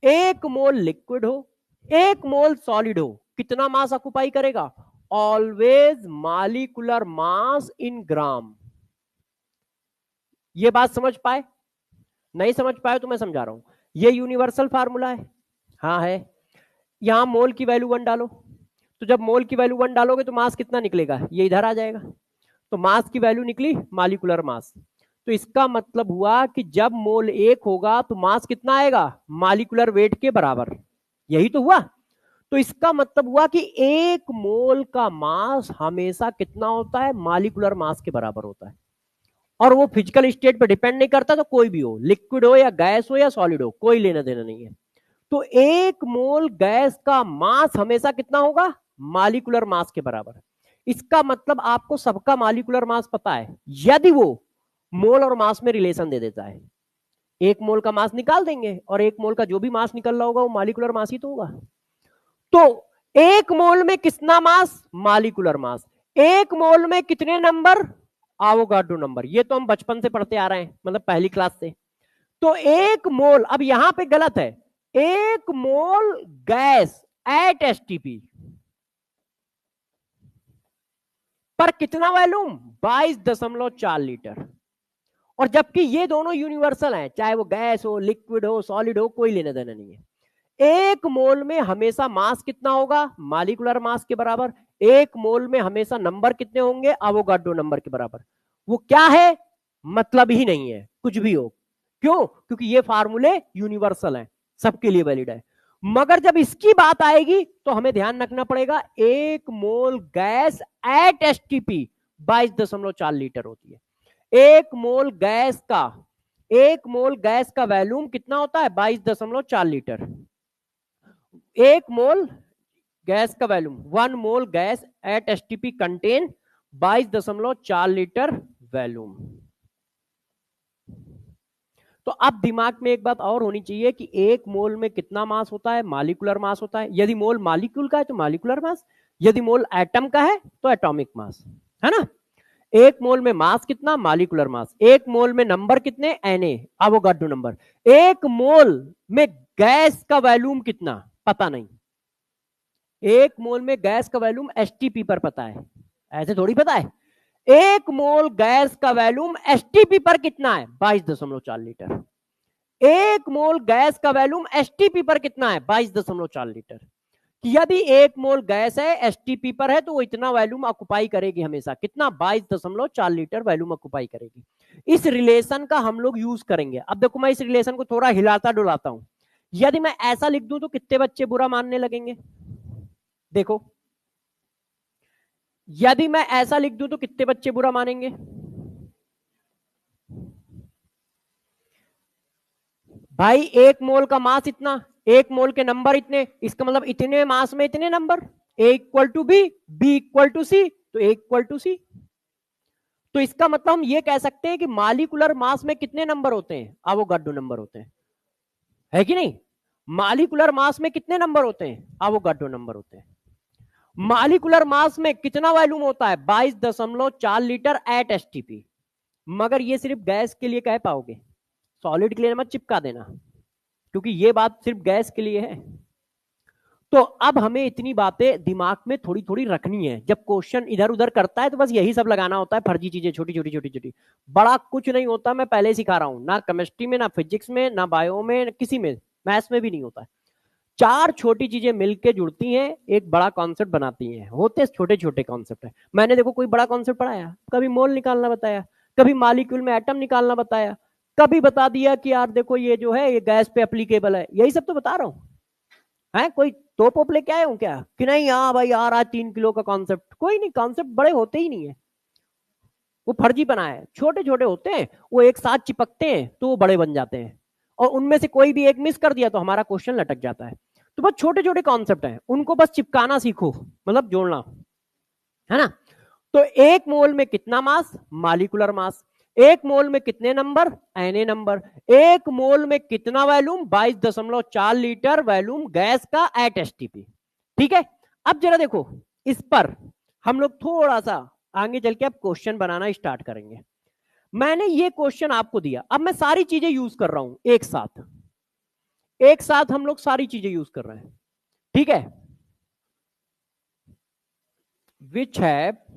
एक मोल लिक्विड हो, एक मोल सॉलिड हो, कितना मास ऑक्युपाई करेगा? ऑलवेज मॉलिक्यूलर मास इन ग्राम। ये बात समझ पाए? नहीं समझ पाए तो मैं समझा रहा हूं, ये यूनिवर्सल फार्मूला है। हाँ है। यहां मोल की वैल्यू 1 डालो, तो जब मोल की वैल्यू 1 डालोगे तो मास कितना निकलेगा? ये इधर आ जाएगा, तो मास की वैल्यू निकली मॉलिक्यूलर मास। तो इसका मतलब हुआ कि जब मोल 1 होगा तो मास कितना आएगा? मॉलिक्यूलर वेट के बराबर। यही तो हुआ। तो इसका मतलब हुआ कि एक मोल का मास हमेशा कितना होता है? मॉलिक्यूलर मास के बराबर होता है। और वो फिजिकल स्टेट पर डिपेंड नहीं करता, तो कोई भी हो, लिक्विड हो या गैस हो या सॉलिड हो, कोई लेना देना नहीं है। तो एक मोल गैस का मास हमेशा कितना होगा? मॉलिक्यूलर मास के बराबर। इसका मतलब आपको सबका मॉलिक्यूलर मास पता है, यदि वो मोल और मास में रिलेशन दे देता है। एक मोल का मास निकाल देंगे और एक मोल का जो भी मास निकल रहा होगा वो मॉलिक्यूलर मास ही तो होगा। तो एक मोल में कितना मास? Molecular mass. एक मोल में कितने नंबर? Avogadro number. ये तो हम बचपन से पढ़ते आ रहे हैं, मतलब पहली क्लास से। तो एक मोल, अब यहां पे गलत है, एक मोल गैस एट एसटीपी पर कितना वॉल्यूम? 22.4 लीटर। और जबकि ये दोनों यूनिवर्सल हैं, चाहे वो गैस हो, लिक्विड हो, सॉलिड हो, कोई लेना देना नहीं है। एक मोल में हमेशा मास कितना होगा? मॉलिक्यूलर मास के बराबर। एक मोल में हमेशा नंबर कितने होंगे? एवोगाड्रो नंबर के बराबर। वो क्या है? मतलब ही नहीं है, कुछ भी हो। क्यों? क्योंकि ये फार्मूले यूनिवर्सल हैं, सबके लिए वैलिड है। मगर जब इसकी बात आएगी तो हमें ध्यान रखना पड़ेगा, एक मोल गैस एट एसटीपी 22.4 लीटर होती है। एक मोल गैस का वॉल्यूम कितना होता है? 22.4 लीटर। एक मोल गैस का volume, 1 mole gas at STP contain 22.4 litre volume. तो अब दिमाग में एक बात और होनी चाहिए कि एक मोल में कितना मास होता है, मालिकुलर मास होता है। यदि मोल मालिक्यूल का है तो मालिकुलर मास, यदि मोल एटम का है तो एटॉमिक मास, है ना। एक मोल में मास कितना, मालिकुलर मास। एक मोल में नंबर कितने, Na, एवोगाड्रो नंबर। एक मोल में गैस का वॉल्यूम कितना पता नहीं। एक मोल में गैस का वॉल्यूम एसटीपी पर पता है, ऐसे थोड़ी पता है। एक मोल गैस का वॉल्यूम एसटीपी पर कितना है, 22.4 लीटर। एक मोल गैस का वॉल्यूम एसटीपी पर कितना है, 22.4 लीटर। यदि एक मोल गैस है, एसटीपी पर है, तो वो इतना वॉल्यूम ऑक्युपाई करेगी हमेशा, कितना, 22.4 लीटर वॉल्यूम ऑक्युपाई करेगी। इस रिलेशन का हम लोग यूज करेंगे। अब देखो मैं इस रिलेशन को थोड़ा हिलाता डुलाता हूं। यदि मैं ऐसा लिख दूं तो कितने बच्चे बुरा मानने लगेंगे, देखो। यदि मैं ऐसा लिख दूं तो कितने बच्चे बुरा मानेंगे, भाई एक मोल का मास इतना, एक मोल के नंबर इतने, इसका मतलब इतने मास में इतने number. A equal to B, B equal to C, तो ए इक्वल टू सी। तो इसका मतलब हम ये कह सकते हैं कि मालिकुलर मास में कितने नंबर होते हैं, एवोगाड्रो नंबर होते हैं, है कि नहीं। मालिकुलर मास में कितने नंबर होते हैं, एवोगाड्रो नंबर होते हैं। मालिकुलर मास में कितना वॉल्यूम होता है, 22.4 लीटर एट एसटीपी। मगर ये सिर्फ गैस के लिए कह पाओगे, सॉलिड के लिए मत चिपका देना, क्योंकि ये बात सिर्फ गैस के लिए है। तो अब हमें इतनी बातें दिमाग में थोड़ी थोड़ी रखनी है। जब क्वेश्चन इधर उधर करता है तो बस यही सब लगाना होता है, फर्जी चीजें, छोटी छोटी छोटी छोटी। बड़ा कुछ नहीं होता, मैं पहले सिखा रहा हूं, ना केमिस्ट्री में, ना फिजिक्स में, ना बायो में, किसी में, मैथ्स में भी नहीं होता है। चार छोटी चीजें मिलकर जुड़ती हैं, एक बड़ा कॉन्सेप्ट बनाती हैं। होते छोटे छोटे कॉन्सेप्ट है। मैंने देखो कोई बड़ा कॉन्सेप्ट पढ़ाया, कभी मोल निकालना बताया, कभी मॉलिक्यूल में एटम निकालना बताया, कभी बता दिया कि यार देखो ये जो है ये गैस पे एप्लीकेबल है, यही सब तो बता रहा हूँ। है कोई तोप ओप लेके आए हो क्या, कि नहीं हाँ भाई यार आज 3 किलो का कॉन्सेप्ट, कोई नहीं, कॉन्सेप्ट बड़े होते ही नहीं है, वो फर्जी बनाया है, छोटे छोटे होते हैं, वो एक साथ चिपकते हैं तो वो बड़े बन जाते हैं। और उनमें से कोई भी एक मिस कर दिया तो हमारा क्वेश्चन लटक जाता है। तो बस छोटे छोटे कॉन्सेप्ट हैं, उनको बस चिपकाना सीखो, मतलब जोड़ना, है ना। तो एक मोल में कितना मास, मालिकुलर मास। एक मोल में कितने नंबर, Na नंबर। एक मोल में कितना वॉल्यूम, 22.4 लीटर वॉल्यूम गैस का एट एसटीपी। ठीक है। अब जरा देखो, इस पर हम लोग थोड़ा सा आगे चल के अब क्वेश्चन बनाना स्टार्ट करेंगे। मैंने ये क्वेश्चन आपको दिया, अब मैं सारी चीजें यूज कर रहा हूं एक साथ, एक साथ हम लोग सारी चीजें यूज कर रहे हैं, ठीक है। विच है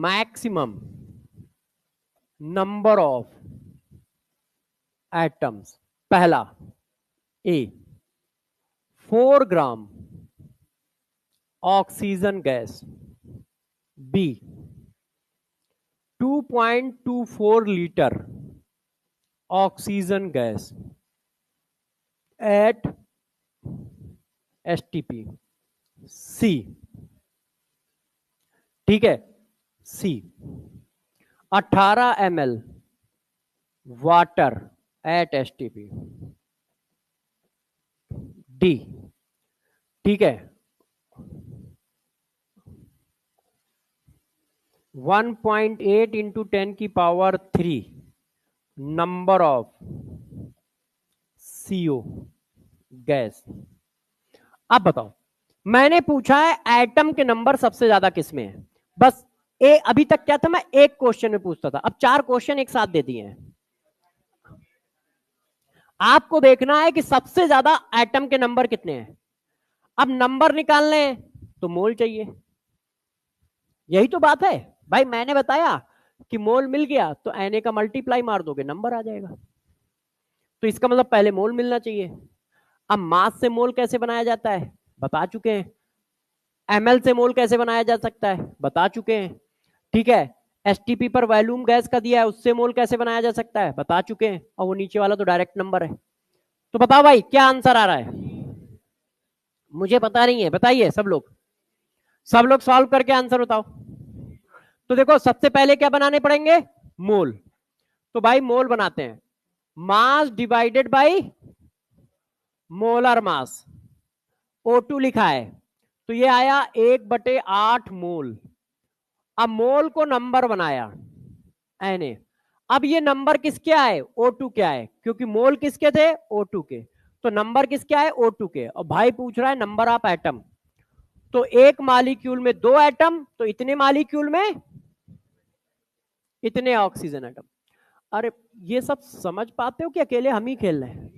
मैक्सिमम नंबर ऑफ एटम्स। पहला A 4 gram oxygen gas, B 2.24 litre oxygen gas at STP, C, ठीक है, C 18 ml water at STP, D, ठीक है 1.8 इंटू 10 की power 3 number of CO gas. अब बताओ, मैंने पूछा है एटम के नंबर सबसे ज्यादा किसमें है, बस अभी तक क्या था, मैं एक क्वेश्चन में पूछता था, अब 4 क्वेश्चन एक साथ दे दिए हैं। आपको देखना है कि सबसे ज्यादा एटम के नंबर कितने हैं। अब नंबर निकालने हैं तो मोल चाहिए, यही तो बात है भाई। मैंने बताया कि मोल मिल गया तो Na का मल्टीप्लाई मार दोगे, नंबर आ जाएगा। तो इसका मतलब पहले मोल मिलना चाहिए। अब मास से मोल कैसे बनाया जाता है, बता चुके हैं। ml से मोल कैसे बनाया जा सकता है, बता चुके हैं। ठीक है, एसटीपी पर वॉल्यूम गैस का दिया है, उससे मोल कैसे बनाया जा सकता है, बता चुके हैं। और वो नीचे वाला तो डायरेक्ट नंबर है। तो बताओ भाई क्या आंसर आ रहा है, मुझे पता नहीं है, बताइए सब लोग, सब लोग सॉल्व करके आंसर बताओ। तो देखो सबसे पहले क्या बनाने पड़ेंगे, मोल। तो भाई मोल बनाते हैं, मास divided by molar mass, O2 लिखा है, तो ये आया 1/8 मोल। अब मोल को नंबर बनाया Na। अब ये नंबर किसके आए, O2 के आए, क्योंकि मोल किसके थे, O2 के। तो नंबर किसके आए, O2 के। और भाई पूछ रहा है नंबर ऑफ एटम, तो एक मॉलिक्यूल में 2 एटम, तो इतने मॉलिक्यूल में इतने ऑक्सीजन एटम। अरे ये सब समझ पाते हो कि अकेले हम ही खेल रहे हैं?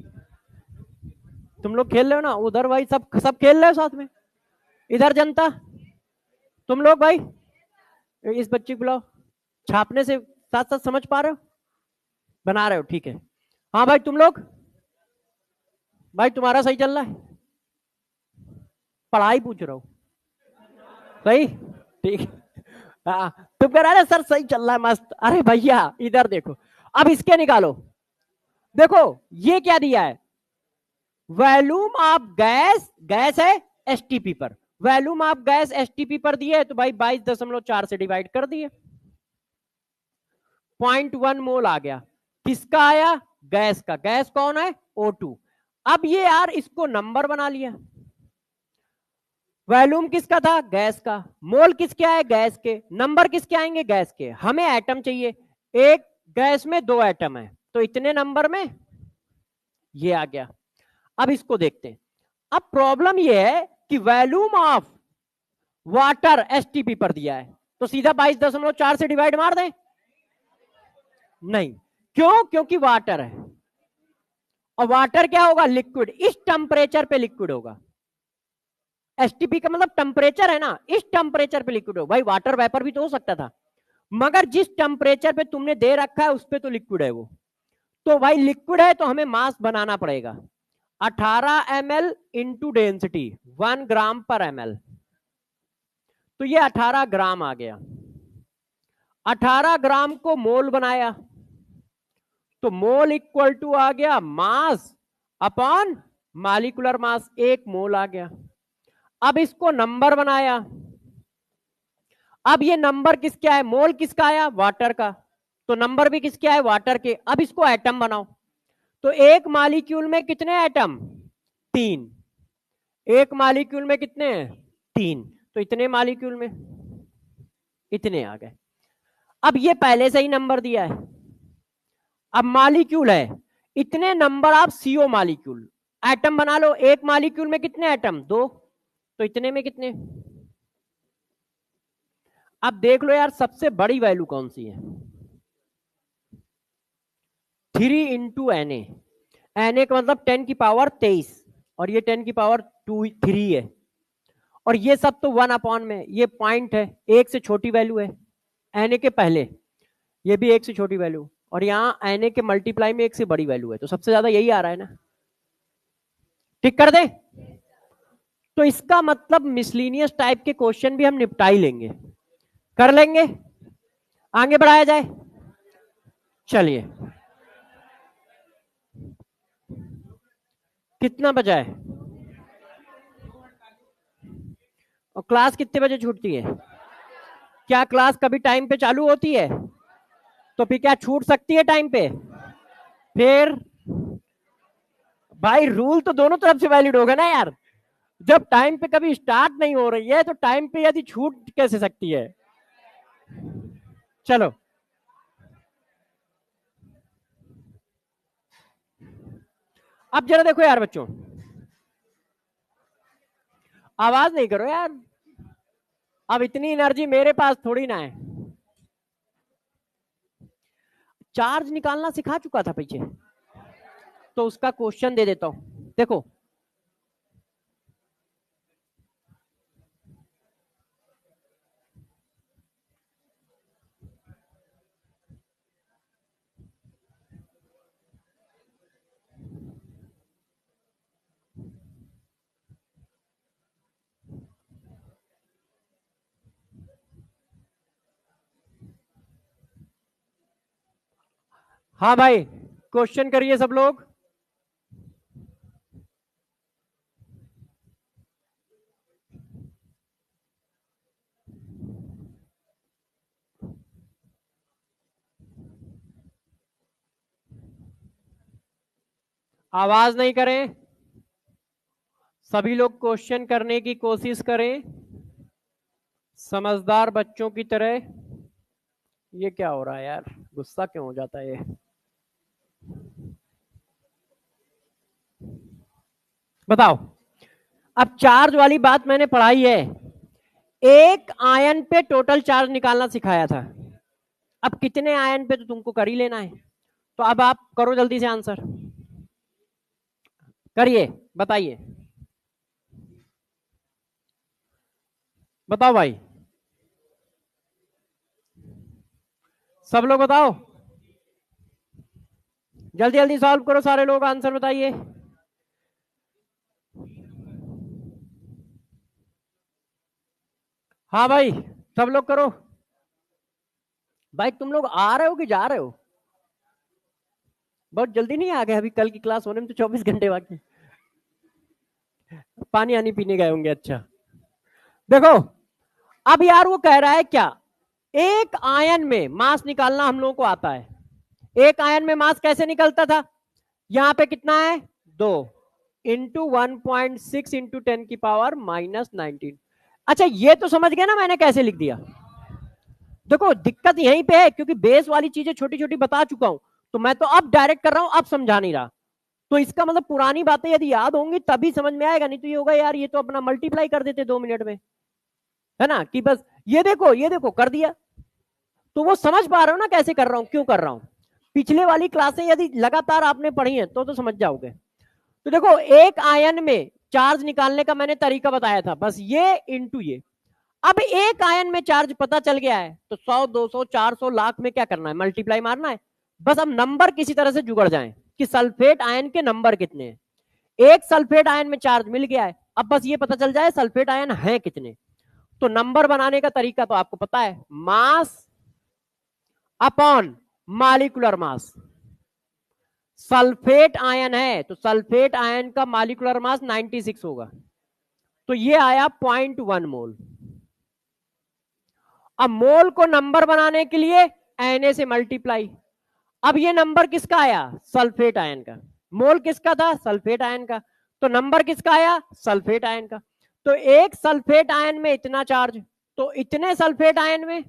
तुम लोग खेल रहे हो ना, उधर भाई सब सब खेल रहे हो साथ में, इधर जनता, तुम लोग भाई इस बच्चे को बुलाओ, छापने से साथ साथ समझ पा रहे हो, बना रहे हो, ठीक है। हाँ भाई तुम लोग, भाई तुम्हारा सही चल रहा है, पढ़ाई पूछ रहा हूँ, सही, ठीक। हाँ तुम कह रहे सर सही चल रहा है मस्त, अरे भैया इधर देखो, अब इसके निकालो। देखो ये क्या दिया है, वॉल्यूम ऑफ गैस, गैस है एसटीपी पर, वॉल्यूम ऑफ गैस एसटीपी पर दिए, तो भाई 22.4 से डिवाइड कर दिए, 0.1 मोल आ गया। किसका आया, गैस का। गैस कौन है, O2। अब ये यार इसको नंबर बना लिया, वॉल्यूम किसका था, गैस का, मोल किसके आए, गैस के, नंबर किसके आएंगे, गैस के। हमें एटम चाहिए, एक गैस में 2 एटम है, तो इतने नंबर में ये आ गया। अब इसको देखते हैं। अब प्रॉब्लम ये है कि वॉल्यूम ऑफ वाटर एसटीपी पर दिया है, तो सीधा 22.4 से डिवाइड मार दें, नहीं, क्यों, क्योंकि वाटर है, और वाटर क्या होगा, लिक्विड, इस टेम्परेचर पे लिक्विड होगा। एसटीपी का मतलब टेम्परेचर है ना, इस टेम्परेचर पे लिक्विड होगा। भाई वाटर वेपर भी तो हो सकता था, मगर जिस टेम्परेचर पे तुमने दे रखा है उस पे तो लिक्विड है वो। तो भाई लिक्विड है तो हमें मास बनाना पड़ेगा, 18 ml इंटू डेंसिटी 1 ग्राम पर ml, तो ये 18 ग्राम आ गया। 18 ग्राम को मोल बनाया, तो मोल इक्वल टू आ गया मास अपॉन मॉलिक्यूलर मास, 1 मोल आ गया। अब इसको नंबर बनाया, अब ये नंबर किसका है, मोल किसका आया, वाटर का, तो नंबर भी किसके आए, वाटर के। अब इसको एटम बनाओ, तो एक मॉलिक्यूल में कितने एटम, 3, एक मॉलिक्यूल में कितने हैं, 3, तो इतने मॉलिक्यूल में इतने आ गए। अब ये पहले से ही नंबर दिया है, अब मॉलिक्यूल है, इतने number of CO molecule, atom बना लो, एक मॉलिक्यूल में कितने एटम, 2, तो इतने में कितने। अब देख लो यार सबसे बड़ी वैल्यू कौन सी है, 3 इंटू एन ए का मतलब 10 की पावर 23, और ये 10 की पावर 3 है, और ये सब तो 1 अपॉन में, ये पॉइंट है, एक से छोटी वैल्यू है एन के पहले, ये भी एक से छोटी वैल्यू, और यहाँ एन के मल्टीप्लाई में एक से बड़ी वैल्यू है, तो सबसे ज्यादा यही आ रहा है ना, ठीक कर दे। तो इसका मतलब मिसलिनियस टाइप के क्वेश्चन भी हम निपटा ही लेंगे, कर लेंगे, आगे बढ़ाया जाए, चलिए कितना बचा है, और क्लास कितने बजे छूटती है, क्या क्लास कभी टाइम पे चालू होती है, तो फिर क्या छूट सकती है टाइम पे, फिर भाई रूल तो दोनों तरफ से वैलिड होगा ना यार, जब टाइम पे कभी स्टार्ट नहीं हो रही है तो टाइम पे यदि छूट कैसे सकती है। चलो अब जरा देखो यार बच्चों, आवाज नहीं करो यार, अब इतनी एनर्जी मेरे पास थोड़ी ना है, चार्ज निकालना सिखा चुका था पीछे, तो उसका क्वेश्चन दे देता हूं, देखो हाँ भाई क्वेश्चन करिए सब लोग, आवाज नहीं करें, सभी लोग क्वेश्चन करने की कोशिश करें समझदार बच्चों की तरह। ये क्या हो रहा है यार, गुस्सा क्यों हो जाता है ये। बताओ, अब चार्ज वाली बात मैंने पढ़ाई है, एक आयन पे टोटल चार्ज निकालना सिखाया था। अब कितने आयन पे तो तुमको कर ही लेना है। तो अब आप करो जल्दी से आंसर, करिए, बताइए, बताओ भाई, सब लोग बताओ, जल्दी जल्दी सॉल्व करो, सारे लोग आंसर बताइए। हाँ भाई, सब लोग करो। भाई तुम लोग आ रहे हो कि जा रहे हो? बहुत जल्दी नहीं आ गए, अभी कल की क्लास होने में तो 24 घंटे बाकी। पानी आनी पीने गए होंगे। अच्छा देखो, अब यार वो कह रहा है क्या, एक आयन में मास निकालना हम लोगों को आता है। एक आयन में मास कैसे निकलता था, यहां पे कितना है, 2 इंटू 1.6 इंटू 10⁻⁻19। अच्छा ये तो समझ गए ना मैंने कैसे लिख दिया। देखो दिक्कत यहीं पे है, क्योंकि बेस वाली चीजें छोटी छोटी बता चुका हूं, तो मैं तो अब डायरेक्ट कर रहा हूं, अब समझा नहीं रहा। तो इसका मतलब पुरानी बातें यदि याद होंगी तभी समझ में आएगा, नहीं तो ये होगा यार ये तो अपना मल्टीप्लाई कर देते 2 मिनट में, है ना, कि बस ये देखो कर दिया। तो वो समझ पा रहे हो ना कैसे कर रहा हूं, क्यों कर रहा हूं। पिछले वाली क्लासें यदि लगातार आपने पढ़ी है तो समझ जाओगे। तो देखो एक आयन में चार्ज निकालने का मैंने तरीका बताया था, बस ये इंटू ये। अब एक आयन में चार्ज पता चल गया है, तो 100 200 400 लाख में क्या करना है, मल्टीप्लाई मारना है। बस अब नंबर किसी तरह से जुगड़ जाए कि सल्फेट आयन के नंबर कितने हैं। एक सल्फेट आयन में चार्ज मिल गया है, अब बस ये पता चल जाए सल्फेट आयन है कितने। तो नंबर बनाने का तरीका तो आपको पता है, मास अपॉन मॉलिक्यूलर मास। सल्फेट आयन है तो सल्फेट आयन का मॉलिक्यूलर मास 96 होगा, तो ये आया 0.1 मोल। अब मोल को नंबर बनाने के लिए Na से मल्टीप्लाई। अब ये नंबर किसका आया, सल्फेट आयन का। मोल किसका था, सल्फेट आयन का। तो नंबर किसका आया, सल्फेट आयन का। तो एक सल्फेट आयन में इतना चार्ज, तो इतने सल्फेट आयन में।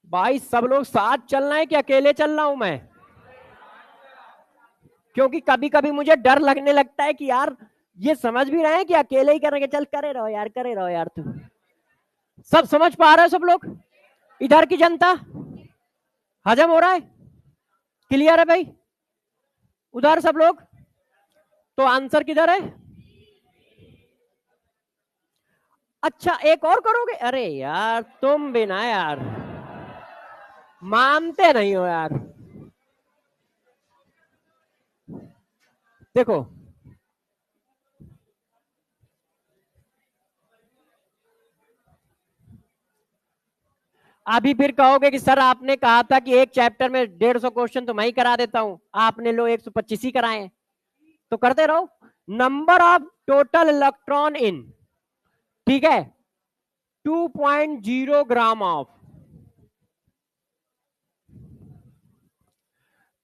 भाई सब लोग साथ चलना है कि अकेले चल रहा हूं मैं, क्योंकि कभी कभी मुझे डर लगने लगता है कि यार ये समझ भी रहे हैं कि अकेले ही करेंगे, चल करे रहो यार, करे रहो यार। तुम सब समझ पा रहे हो, सब लोग, इधर की जनता हजम हो रहा है, क्लियर है भाई, उधर सब लोग। तो आंसर किधर है। अच्छा एक और करोगे, अरे यार तुम भी ना यार मानते नहीं हो यार। देखो अभी फिर कहोगे कि सर आपने कहा था कि एक चैप्टर में 150 क्वेश्चन तो मैं ही करा देता हूं, आपने लो 125 ही कराए, तो करते रहो। Number of total electron in, ठीक है, 2.0 gram of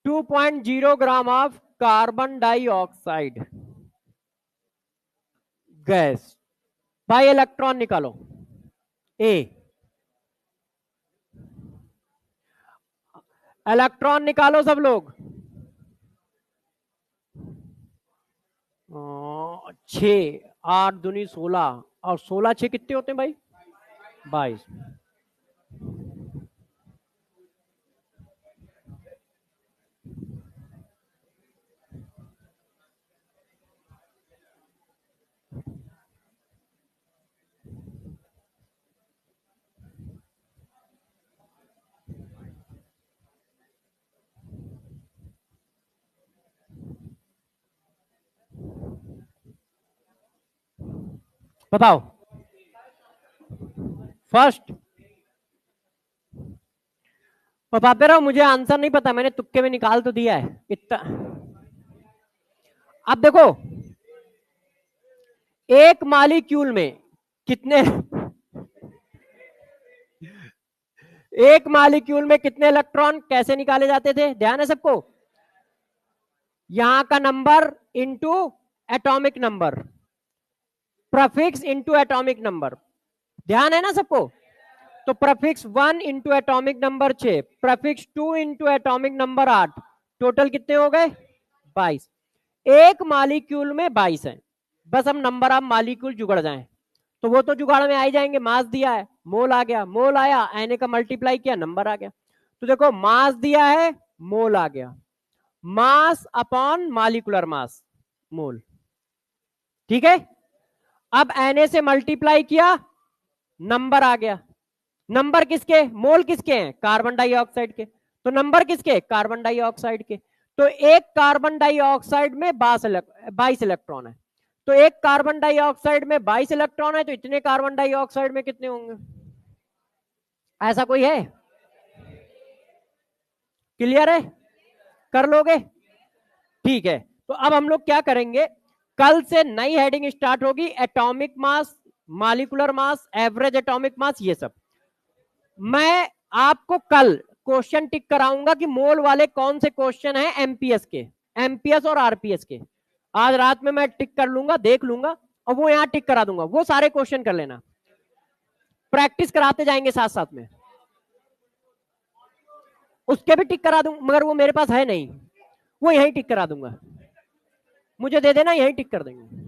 2.0 gram of carbon dioxide gas. भाई इलेक्ट्रॉन निकालो, ए इलेक्ट्रॉन निकालो सब लोग। 6 8 दूनी 16, और 16 6 कितने होते हैं भाई, 22। बताओ फर्स्ट, बताते रहो, मुझे आंसर नहीं पता, मैंने तुक्के में निकाल तो दिया है इतना। अब देखो एक मॉलिक्यूल में कितने एक मॉलिक्यूल में कितने इलेक्ट्रॉन कैसे निकाले जाते थे, ध्यान है सबको। यहां का number into atomic number, prefix into atomic number, ध्यान है ना सबको। तो prefix 1 into atomic number 6, prefix 2 into atomic number 8, total कितने हो गए 22। एक मालिक्यूल में 22 है, बस हम नंबर ऑफ मालिक्यूल जुगड़ जाएं, तो वो तो जुगाड़ में आ ही जाएंगे। मास दिया है, मोल आ गया, मोल आया, एन का मल्टीप्लाई किया, नंबर आ गया। तो देखो मास दिया है, मोल आ गया, मास अपॉन मालिकुलर मास, मोल, ठीक है। अब Na से मल्टीप्लाई किया, नंबर आ गया। नंबर किसके, मोल किसके हैं, कार्बन डाइऑक्साइड के, तो नंबर किसके, कार्बन डाइऑक्साइड के। तो एक कार्बन डाइऑक्साइड में 22 इलेक्ट्रॉन है, तो एक कार्बन डाइऑक्साइड में 22 इलेक्ट्रॉन है, तो इतने कार्बन डाइऑक्साइड में कितने होंगे, ऐसा कोई है, क्लियर है, कर लोगे, ठीक है। तो अब हम लोग क्या करेंगे, कल से नई हेडिंग स्टार्ट होगी, atomic mass, molecular mass, average atomic mass, ये सब। मैं आपको कल क्वेश्चन टिक कराऊंगा कि मोल वाले कौन से क्वेश्चन हैं एमपीएस के, एमपीएस और आरपीएस के। आज रात में मैं टिक कर लूंगा, देख लूंगा, और वो यहां टिक करा दूंगा, वो सारे क्वेश्चन कर लेना, प्रैक्टिस कराते जाएंगे साथ साथ में। उसके भी टिक करा दूंगा, मगर वो मेरे पास है नहीं, वो यहीं टिक करा दूंगा, मुझे दे देना, यहीं टिक कर देंगे।